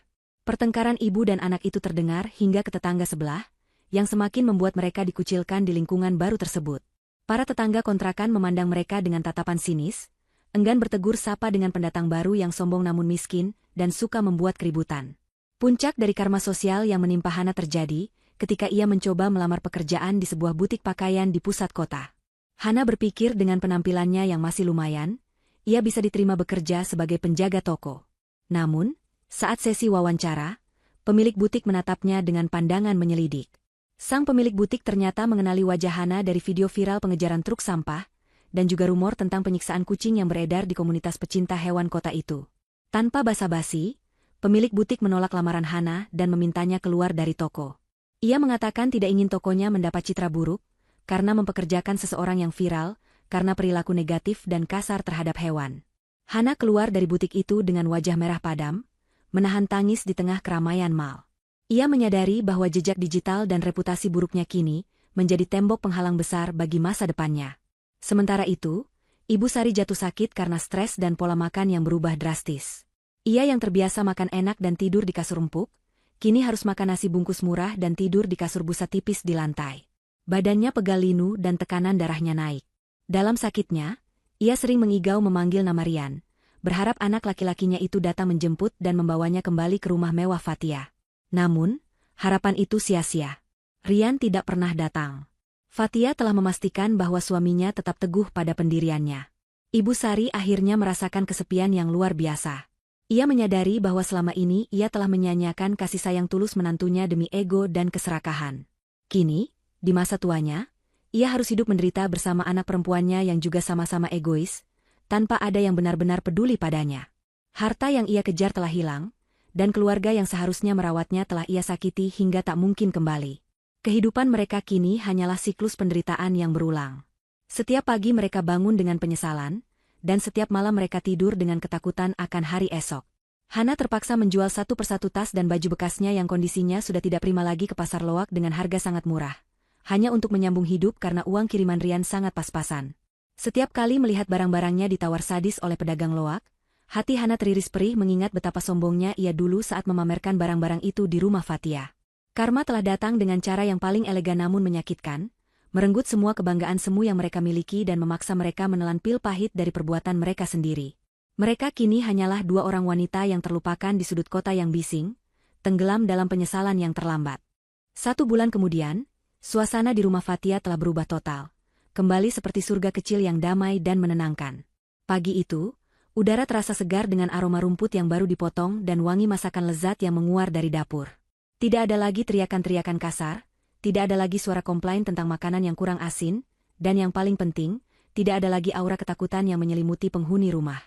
Pertengkaran ibu dan anak itu terdengar hingga ke tetangga sebelah, yang semakin membuat mereka dikucilkan di lingkungan baru tersebut. Para tetangga kontrakan memandang mereka dengan tatapan sinis, enggan bertegur sapa dengan pendatang baru yang sombong namun miskin, dan suka membuat keributan. Puncak dari karma sosial yang menimpa Hana terjadi, ketika ia mencoba melamar pekerjaan di sebuah butik pakaian di pusat kota. Hana berpikir dengan penampilannya yang masih lumayan, ia bisa diterima bekerja sebagai penjaga toko. Namun, saat sesi wawancara, pemilik butik menatapnya dengan pandangan menyelidik. Sang pemilik butik ternyata mengenali wajah Hana dari video viral pengejaran truk sampah, dan juga rumor tentang penyiksaan kucing yang beredar di komunitas pecinta hewan kota itu. Tanpa basa-basi, pemilik butik menolak lamaran Hana dan memintanya keluar dari toko. Ia mengatakan tidak ingin tokonya mendapat citra buruk, karena mempekerjakan seseorang yang viral, karena perilaku negatif dan kasar terhadap hewan. Hana keluar dari butik itu dengan wajah merah padam, menahan tangis di tengah keramaian mal. Ia menyadari bahwa jejak digital dan reputasi buruknya kini menjadi tembok penghalang besar bagi masa depannya. Sementara itu, Ibu Sari jatuh sakit karena stres dan pola makan yang berubah drastis. Ia yang terbiasa makan enak dan tidur di kasur empuk, kini harus makan nasi bungkus murah dan tidur di kasur busa tipis di lantai. Badannya pegal linu dan tekanan darahnya naik. Dalam sakitnya, ia sering mengigau memanggil nama Rian, berharap anak laki-lakinya itu datang menjemput dan membawanya kembali ke rumah mewah Fatia. Namun, harapan itu sia-sia. Rian tidak pernah datang. Fatia telah memastikan bahwa suaminya tetap teguh pada pendiriannya. Ibu Sari akhirnya merasakan kesepian yang luar biasa. Ia menyadari bahwa selama ini ia telah menyanyiakan kasih sayang tulus menantunya demi ego dan keserakahan. Kini, di masa tuanya, ia harus hidup menderita bersama anak perempuannya yang juga sama-sama egois, tanpa ada yang benar-benar peduli padanya. Harta yang ia kejar telah hilang, dan keluarga yang seharusnya merawatnya telah ia sakiti hingga tak mungkin kembali. Kehidupan mereka kini hanyalah siklus penderitaan yang berulang. Setiap pagi mereka bangun dengan penyesalan, dan setiap malam mereka tidur dengan ketakutan akan hari esok. Hana terpaksa menjual satu persatu tas dan baju bekasnya yang kondisinya sudah tidak prima lagi ke pasar loak dengan harga sangat murah, hanya untuk menyambung hidup karena uang kiriman Rian sangat pas-pasan. Setiap kali melihat barang-barangnya ditawar sadis oleh pedagang loak, hati Hana teriris perih mengingat betapa sombongnya ia dulu saat memamerkan barang-barang itu di rumah Fatia. Karma telah datang dengan cara yang paling elegan namun menyakitkan, merenggut semua kebanggaan semu yang mereka miliki dan memaksa mereka menelan pil pahit dari perbuatan mereka sendiri. Mereka kini hanyalah dua orang wanita yang terlupakan di sudut kota yang bising, tenggelam dalam penyesalan yang terlambat. 1 bulan kemudian, suasana di rumah Fatia telah berubah total, kembali seperti surga kecil yang damai dan menenangkan. Pagi itu, udara terasa segar dengan aroma rumput yang baru dipotong dan wangi masakan lezat yang menguar dari dapur. Tidak ada lagi teriakan-teriakan kasar, tidak ada lagi suara komplain tentang makanan yang kurang asin, dan yang paling penting, tidak ada lagi aura ketakutan yang menyelimuti penghuni rumah.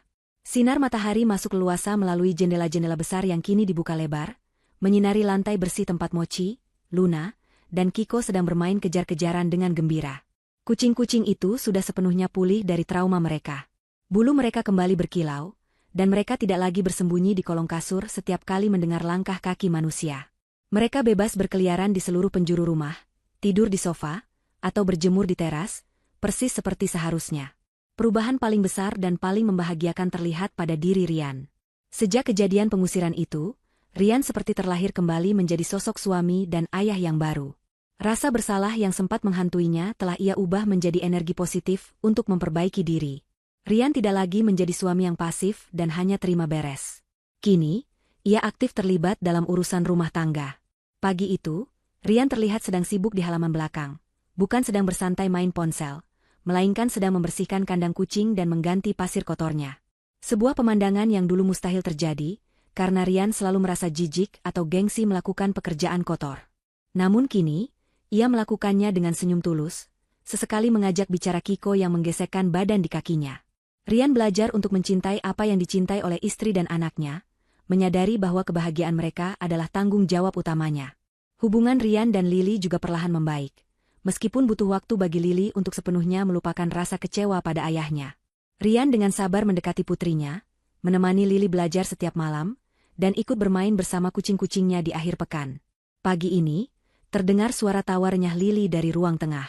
Sinar matahari masuk leluasa melalui jendela-jendela besar yang kini dibuka lebar, menyinari lantai bersih tempat Mochi, Luna, dan Kiko sedang bermain kejar-kejaran dengan gembira. Kucing-kucing itu sudah sepenuhnya pulih dari trauma mereka. Bulu mereka kembali berkilau, dan mereka tidak lagi bersembunyi di kolong kasur setiap kali mendengar langkah kaki manusia. Mereka bebas berkeliaran di seluruh penjuru rumah, tidur di sofa, atau berjemur di teras, persis seperti seharusnya. Perubahan paling besar dan paling membahagiakan terlihat pada diri Rian. Sejak kejadian pengusiran itu, Rian seperti terlahir kembali menjadi sosok suami dan ayah yang baru. Rasa bersalah yang sempat menghantuinya telah ia ubah menjadi energi positif untuk memperbaiki diri. Rian tidak lagi menjadi suami yang pasif dan hanya terima beres. Kini, ia aktif terlibat dalam urusan rumah tangga. Pagi itu, Rian terlihat sedang sibuk di halaman belakang, bukan sedang bersantai main ponsel, melainkan sedang membersihkan kandang kucing dan mengganti pasir kotornya. Sebuah pemandangan yang dulu mustahil terjadi, karena Rian selalu merasa jijik atau gengsi melakukan pekerjaan kotor. Namun kini, ia melakukannya dengan senyum tulus, sesekali mengajak bicara Kiko yang menggesekkan badan di kakinya. Rian belajar untuk mencintai apa yang dicintai oleh istri dan anaknya, menyadari bahwa kebahagiaan mereka adalah tanggung jawab utamanya. Hubungan Rian dan Lily juga perlahan membaik, meskipun butuh waktu bagi Lily untuk sepenuhnya melupakan rasa kecewa pada ayahnya. Rian dengan sabar mendekati putrinya, menemani Lily belajar setiap malam, dan ikut bermain bersama kucing-kucingnya di akhir pekan. Pagi ini, terdengar suara tawa renyah Lily dari ruang tengah.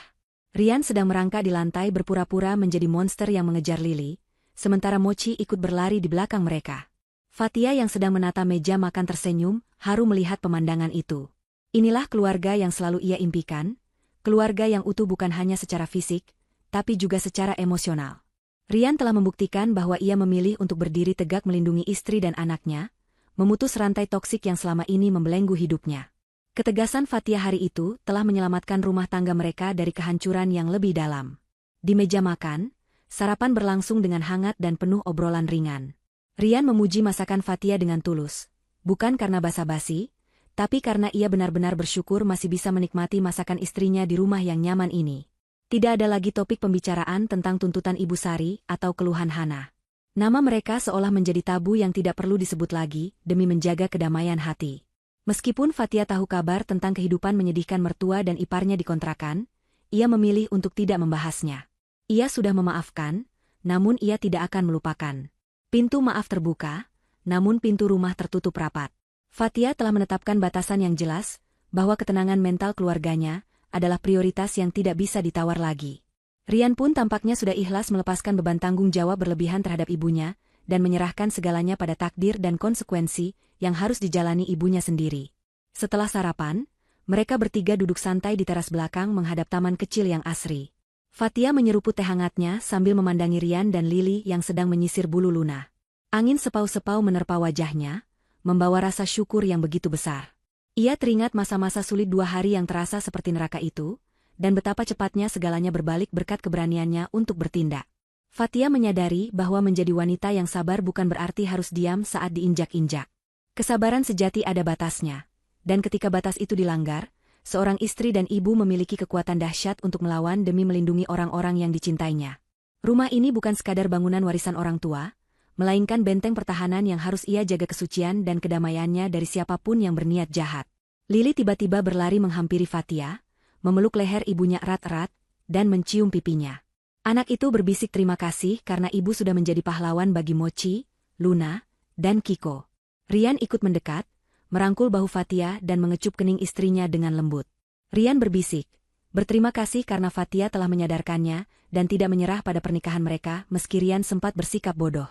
Rian sedang merangkak di lantai berpura-pura menjadi monster yang mengejar Lily, sementara Mochi ikut berlari di belakang mereka. Fatia yang sedang menata meja makan tersenyum, haru melihat pemandangan itu. Inilah keluarga yang selalu ia impikan, keluarga yang utuh bukan hanya secara fisik, tapi juga secara emosional. Rian telah membuktikan bahwa ia memilih untuk berdiri tegak melindungi istri dan anaknya, memutus rantai toksik yang selama ini membelenggu hidupnya. Ketegasan Fathia hari itu telah menyelamatkan rumah tangga mereka dari kehancuran yang lebih dalam. Di meja makan, sarapan berlangsung dengan hangat dan penuh obrolan ringan. Rian memuji masakan Fathia dengan tulus, bukan karena basa-basi, tapi karena ia benar-benar bersyukur masih bisa menikmati masakan istrinya di rumah yang nyaman ini. Tidak ada lagi topik pembicaraan tentang tuntutan Ibu Sari atau keluhan Hana. Nama mereka seolah menjadi tabu yang tidak perlu disebut lagi demi menjaga kedamaian hati. Meskipun Fathia tahu kabar tentang kehidupan menyedihkan mertua dan iparnya di kontrakan, ia memilih untuk tidak membahasnya. Ia sudah memaafkan, namun ia tidak akan melupakan. Pintu maaf terbuka, namun pintu rumah tertutup rapat. Fathia telah menetapkan batasan yang jelas, bahwa ketenangan mental keluarganya adalah prioritas yang tidak bisa ditawar lagi. Rian pun tampaknya sudah ikhlas melepaskan beban tanggung jawab berlebihan terhadap ibunya, dan menyerahkan segalanya pada takdir dan konsekuensi yang harus dijalani ibunya sendiri. Setelah sarapan, mereka bertiga duduk santai di teras belakang menghadap taman kecil yang asri. Fathia menyeruput teh hangatnya sambil memandangi Rian dan Lili yang sedang menyisir bulu Luna. Angin sepau-sepau menerpa wajahnya, membawa rasa syukur yang begitu besar. Ia teringat masa-masa sulit 2 hari yang terasa seperti neraka itu, dan betapa cepatnya segalanya berbalik berkat keberaniannya untuk bertindak. Fathia menyadari bahwa menjadi wanita yang sabar bukan berarti harus diam saat diinjak-injak. Kesabaran sejati ada batasnya, dan ketika batas itu dilanggar, seorang istri dan ibu memiliki kekuatan dahsyat untuk melawan demi melindungi orang-orang yang dicintainya. Rumah ini bukan sekadar bangunan warisan orang tua, melainkan benteng pertahanan yang harus ia jaga kesucian dan kedamaiannya dari siapapun yang berniat jahat. Lili tiba-tiba berlari menghampiri Fathia, memeluk leher ibunya erat-erat, dan mencium pipinya. Anak itu berbisik terima kasih karena ibu sudah menjadi pahlawan bagi Mochi, Luna, dan Kiko. Rian ikut mendekat, merangkul bahu Fathia dan mengecup kening istrinya dengan lembut. Rian berbisik, berterima kasih karena Fathia telah menyadarkannya dan tidak menyerah pada pernikahan mereka meski Rian sempat bersikap bodoh.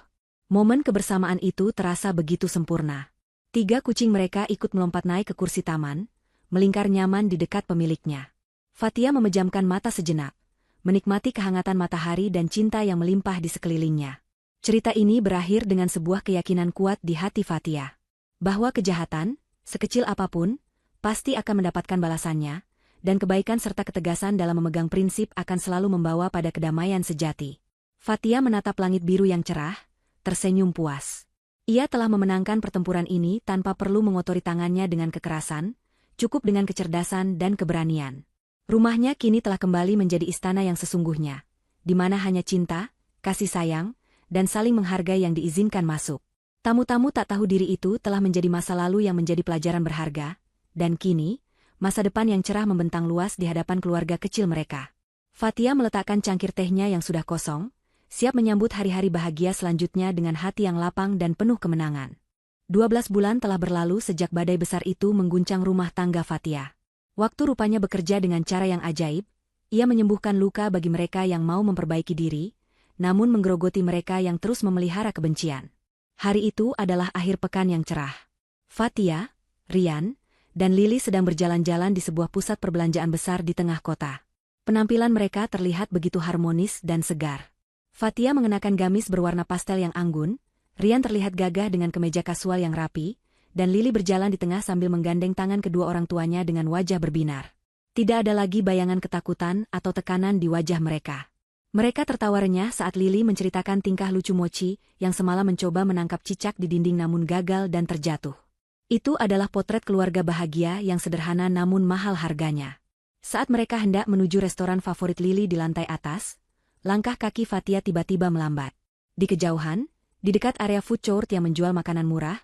Momen kebersamaan itu terasa begitu sempurna. 3 kucing mereka ikut melompat naik ke kursi taman, melingkar nyaman di dekat pemiliknya. Fathia memejamkan mata sejenak, menikmati kehangatan matahari dan cinta yang melimpah di sekelilingnya. Cerita ini berakhir dengan sebuah keyakinan kuat di hati Fathia, bahwa kejahatan, sekecil apapun, pasti akan mendapatkan balasannya, dan kebaikan serta ketegasan dalam memegang prinsip akan selalu membawa pada kedamaian sejati. Fathia menatap langit biru yang cerah, tersenyum puas. Ia telah memenangkan pertempuran ini tanpa perlu mengotori tangannya dengan kekerasan, cukup dengan kecerdasan dan keberanian. Rumahnya kini telah kembali menjadi istana yang sesungguhnya, di mana hanya cinta, kasih sayang, dan saling menghargai yang diizinkan masuk. Tamu-tamu tak tahu diri itu telah menjadi masa lalu yang menjadi pelajaran berharga, dan kini, masa depan yang cerah membentang luas di hadapan keluarga kecil mereka. Fathia meletakkan cangkir tehnya yang sudah kosong, siap menyambut hari-hari bahagia selanjutnya dengan hati yang lapang dan penuh kemenangan. 12 bulan telah berlalu sejak badai besar itu mengguncang rumah tangga Fathia. Waktu rupanya bekerja dengan cara yang ajaib, ia menyembuhkan luka bagi mereka yang mau memperbaiki diri, namun menggerogoti mereka yang terus memelihara kebencian. Hari itu adalah akhir pekan yang cerah. Fathia, Rian, dan Lili sedang berjalan-jalan di sebuah pusat perbelanjaan besar di tengah kota. Penampilan mereka terlihat begitu harmonis dan segar. Fathia mengenakan gamis berwarna pastel yang anggun, Rian terlihat gagah dengan kemeja kasual yang rapi, dan Lili berjalan di tengah sambil menggandeng tangan kedua orang tuanya dengan wajah berbinar. Tidak ada lagi bayangan ketakutan atau tekanan di wajah mereka. Mereka tertawa renyah saat Lili menceritakan tingkah lucu Mochi yang semalam mencoba menangkap cicak di dinding namun gagal dan terjatuh. Itu adalah potret keluarga bahagia yang sederhana namun mahal harganya. Saat mereka hendak menuju restoran favorit Lili di lantai atas, langkah kaki Fathia tiba-tiba melambat. Di kejauhan, di dekat area food court yang menjual makanan murah,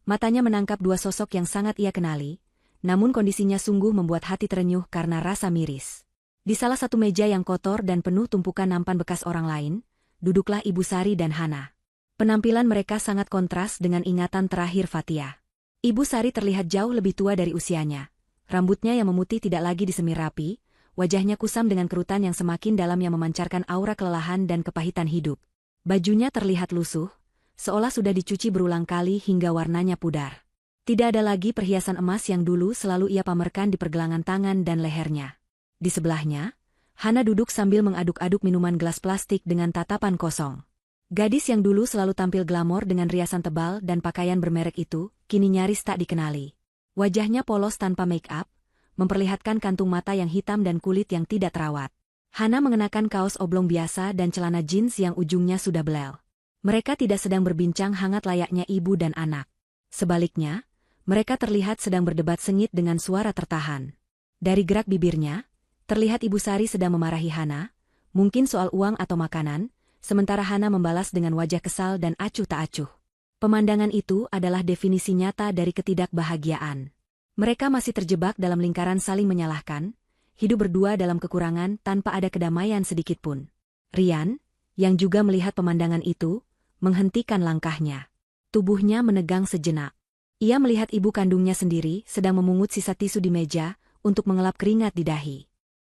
matanya menangkap 2 sosok yang sangat ia kenali, namun kondisinya sungguh membuat hati terenyuh karena rasa miris. Di salah satu meja yang kotor dan penuh tumpukan nampan bekas orang lain, duduklah Ibu Sari dan Hana. Penampilan mereka sangat kontras dengan ingatan terakhir Fathia. Ibu Sari terlihat jauh lebih tua dari usianya. Rambutnya yang memutih tidak lagi disemir rapi, wajahnya kusam dengan kerutan yang semakin dalam yang memancarkan aura kelelahan dan kepahitan hidup. Bajunya terlihat lusuh, seolah sudah dicuci berulang kali hingga warnanya pudar. Tidak ada lagi perhiasan emas yang dulu selalu ia pamerkan di pergelangan tangan dan lehernya. Di sebelahnya, Hana duduk sambil mengaduk-aduk minuman gelas plastik dengan tatapan kosong. Gadis yang dulu selalu tampil glamor dengan riasan tebal dan pakaian bermerek itu, kini nyaris tak dikenali. Wajahnya polos tanpa make-up, memperlihatkan kantung mata yang hitam dan kulit yang tidak terawat. Hana mengenakan kaos oblong biasa dan celana jeans yang ujungnya sudah belel. Mereka tidak sedang berbincang hangat layaknya ibu dan anak. Sebaliknya, mereka terlihat sedang berdebat sengit dengan suara tertahan. Dari gerak bibirnya, terlihat Ibu Sari sedang memarahi Hana, mungkin soal uang atau makanan, sementara Hana membalas dengan wajah kesal dan acuh tak acuh. Pemandangan itu adalah definisi nyata dari ketidakbahagiaan. Mereka masih terjebak dalam lingkaran saling menyalahkan, hidup berdua dalam kekurangan tanpa ada kedamaian sedikitpun. Rian, yang juga melihat pemandangan itu, menghentikan langkahnya. Tubuhnya menegang sejenak. Ia melihat ibu kandungnya sendiri sedang memungut sisa tisu di meja untuk mengelap keringat di dahi.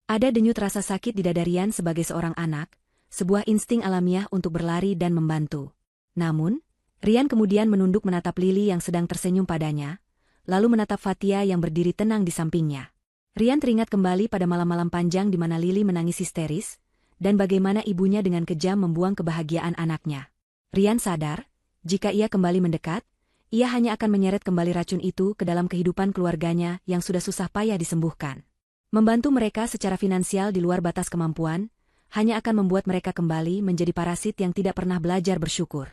Ada denyut rasa sakit di dada Rian sebagai seorang anak, sebuah insting alamiah untuk berlari dan membantu. Namun, Rian kemudian menunduk menatap Lili yang sedang tersenyum padanya, lalu menatap Fatia yang berdiri tenang di sampingnya. Rian teringat kembali pada malam-malam panjang di mana Lili menangis histeris, dan bagaimana ibunya dengan kejam membuang kebahagiaan anaknya. Rian sadar, jika ia kembali mendekat, ia hanya akan menyeret kembali racun itu ke dalam kehidupan keluarganya yang sudah susah payah disembuhkan. Membantu mereka secara finansial di luar batas kemampuan, hanya akan membuat mereka kembali menjadi parasit yang tidak pernah belajar bersyukur.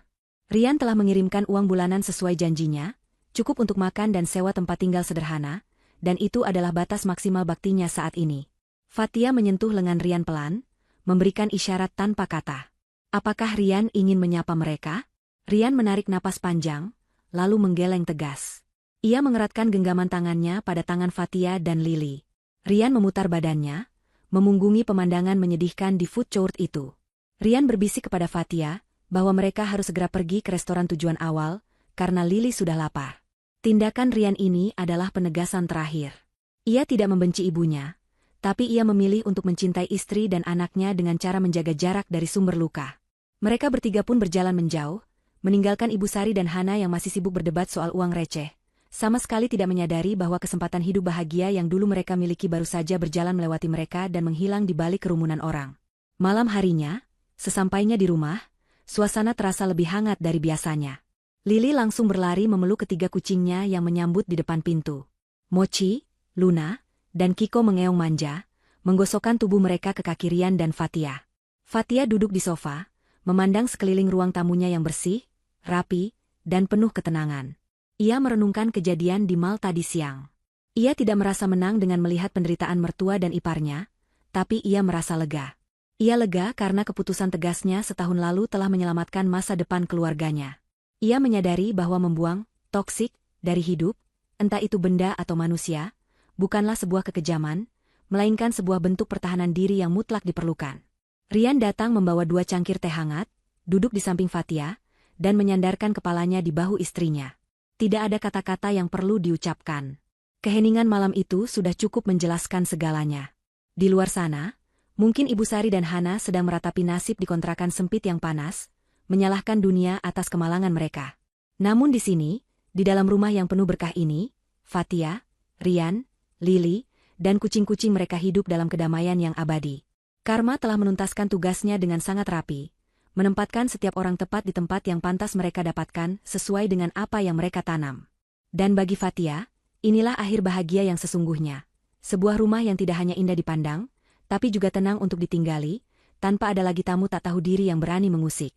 Rian telah mengirimkan uang bulanan sesuai janjinya, cukup untuk makan dan sewa tempat tinggal sederhana, dan itu adalah batas maksimal baktinya saat ini. Fatia menyentuh lengan Rian pelan, memberikan isyarat tanpa kata. Apakah Rian ingin menyapa mereka? Rian menarik napas panjang, lalu menggeleng tegas. Ia mengeratkan genggaman tangannya pada tangan Fatia dan Lili. Rian memutar badannya, memunggungi pemandangan menyedihkan di food court itu. Rian berbisik kepada Fatia, bahwa mereka harus segera pergi ke restoran tujuan awal, karena Lili sudah lapar. Tindakan Rian ini adalah penegasan terakhir. Ia tidak membenci ibunya, tapi ia memilih untuk mencintai istri dan anaknya dengan cara menjaga jarak dari sumber luka. Mereka bertiga pun berjalan menjauh, meninggalkan Ibu Sari dan Hana yang masih sibuk berdebat soal uang receh. Sama sekali tidak menyadari bahwa kesempatan hidup bahagia yang dulu mereka miliki baru saja berjalan melewati mereka dan menghilang di balik kerumunan orang. Malam harinya, sesampainya di rumah, suasana terasa lebih hangat dari biasanya. Lili langsung berlari memeluk ketiga kucingnya yang menyambut di depan pintu. Mochi, Luna, dan Kiko mengeong manja, menggosokkan tubuh mereka ke kaki Rian dan Fatia. Fatia duduk di sofa, memandang sekeliling ruang tamunya yang bersih, rapi, dan penuh ketenangan. Ia merenungkan kejadian di mal tadi siang. Ia tidak merasa menang dengan melihat penderitaan mertua dan iparnya, tapi ia merasa lega. Ia lega karena keputusan tegasnya setahun lalu telah menyelamatkan masa depan keluarganya. Ia menyadari bahwa membuang toksik dari hidup, entah itu benda atau manusia, bukanlah sebuah kekejaman, melainkan sebuah bentuk pertahanan diri yang mutlak diperlukan. Rian datang membawa 2 cangkir teh hangat, duduk di samping Fatia, dan menyandarkan kepalanya di bahu istrinya. Tidak ada kata-kata yang perlu diucapkan. Keheningan malam itu sudah cukup menjelaskan segalanya. Di luar sana, mungkin Ibu Sari dan Hana sedang meratapi nasib di kontrakan sempit yang panas, menyalahkan dunia atas kemalangan mereka. Namun di sini, di dalam rumah yang penuh berkah ini, Fatia, Rian, Lili, dan kucing-kucing mereka hidup dalam kedamaian yang abadi. Karma telah menuntaskan tugasnya dengan sangat rapi, menempatkan setiap orang tepat di tempat yang pantas mereka dapatkan sesuai dengan apa yang mereka tanam. Dan bagi Fatia, inilah akhir bahagia yang sesungguhnya. Sebuah rumah yang tidak hanya indah dipandang, tapi juga tenang untuk ditinggali, tanpa ada lagi tamu tak tahu diri yang berani mengusik.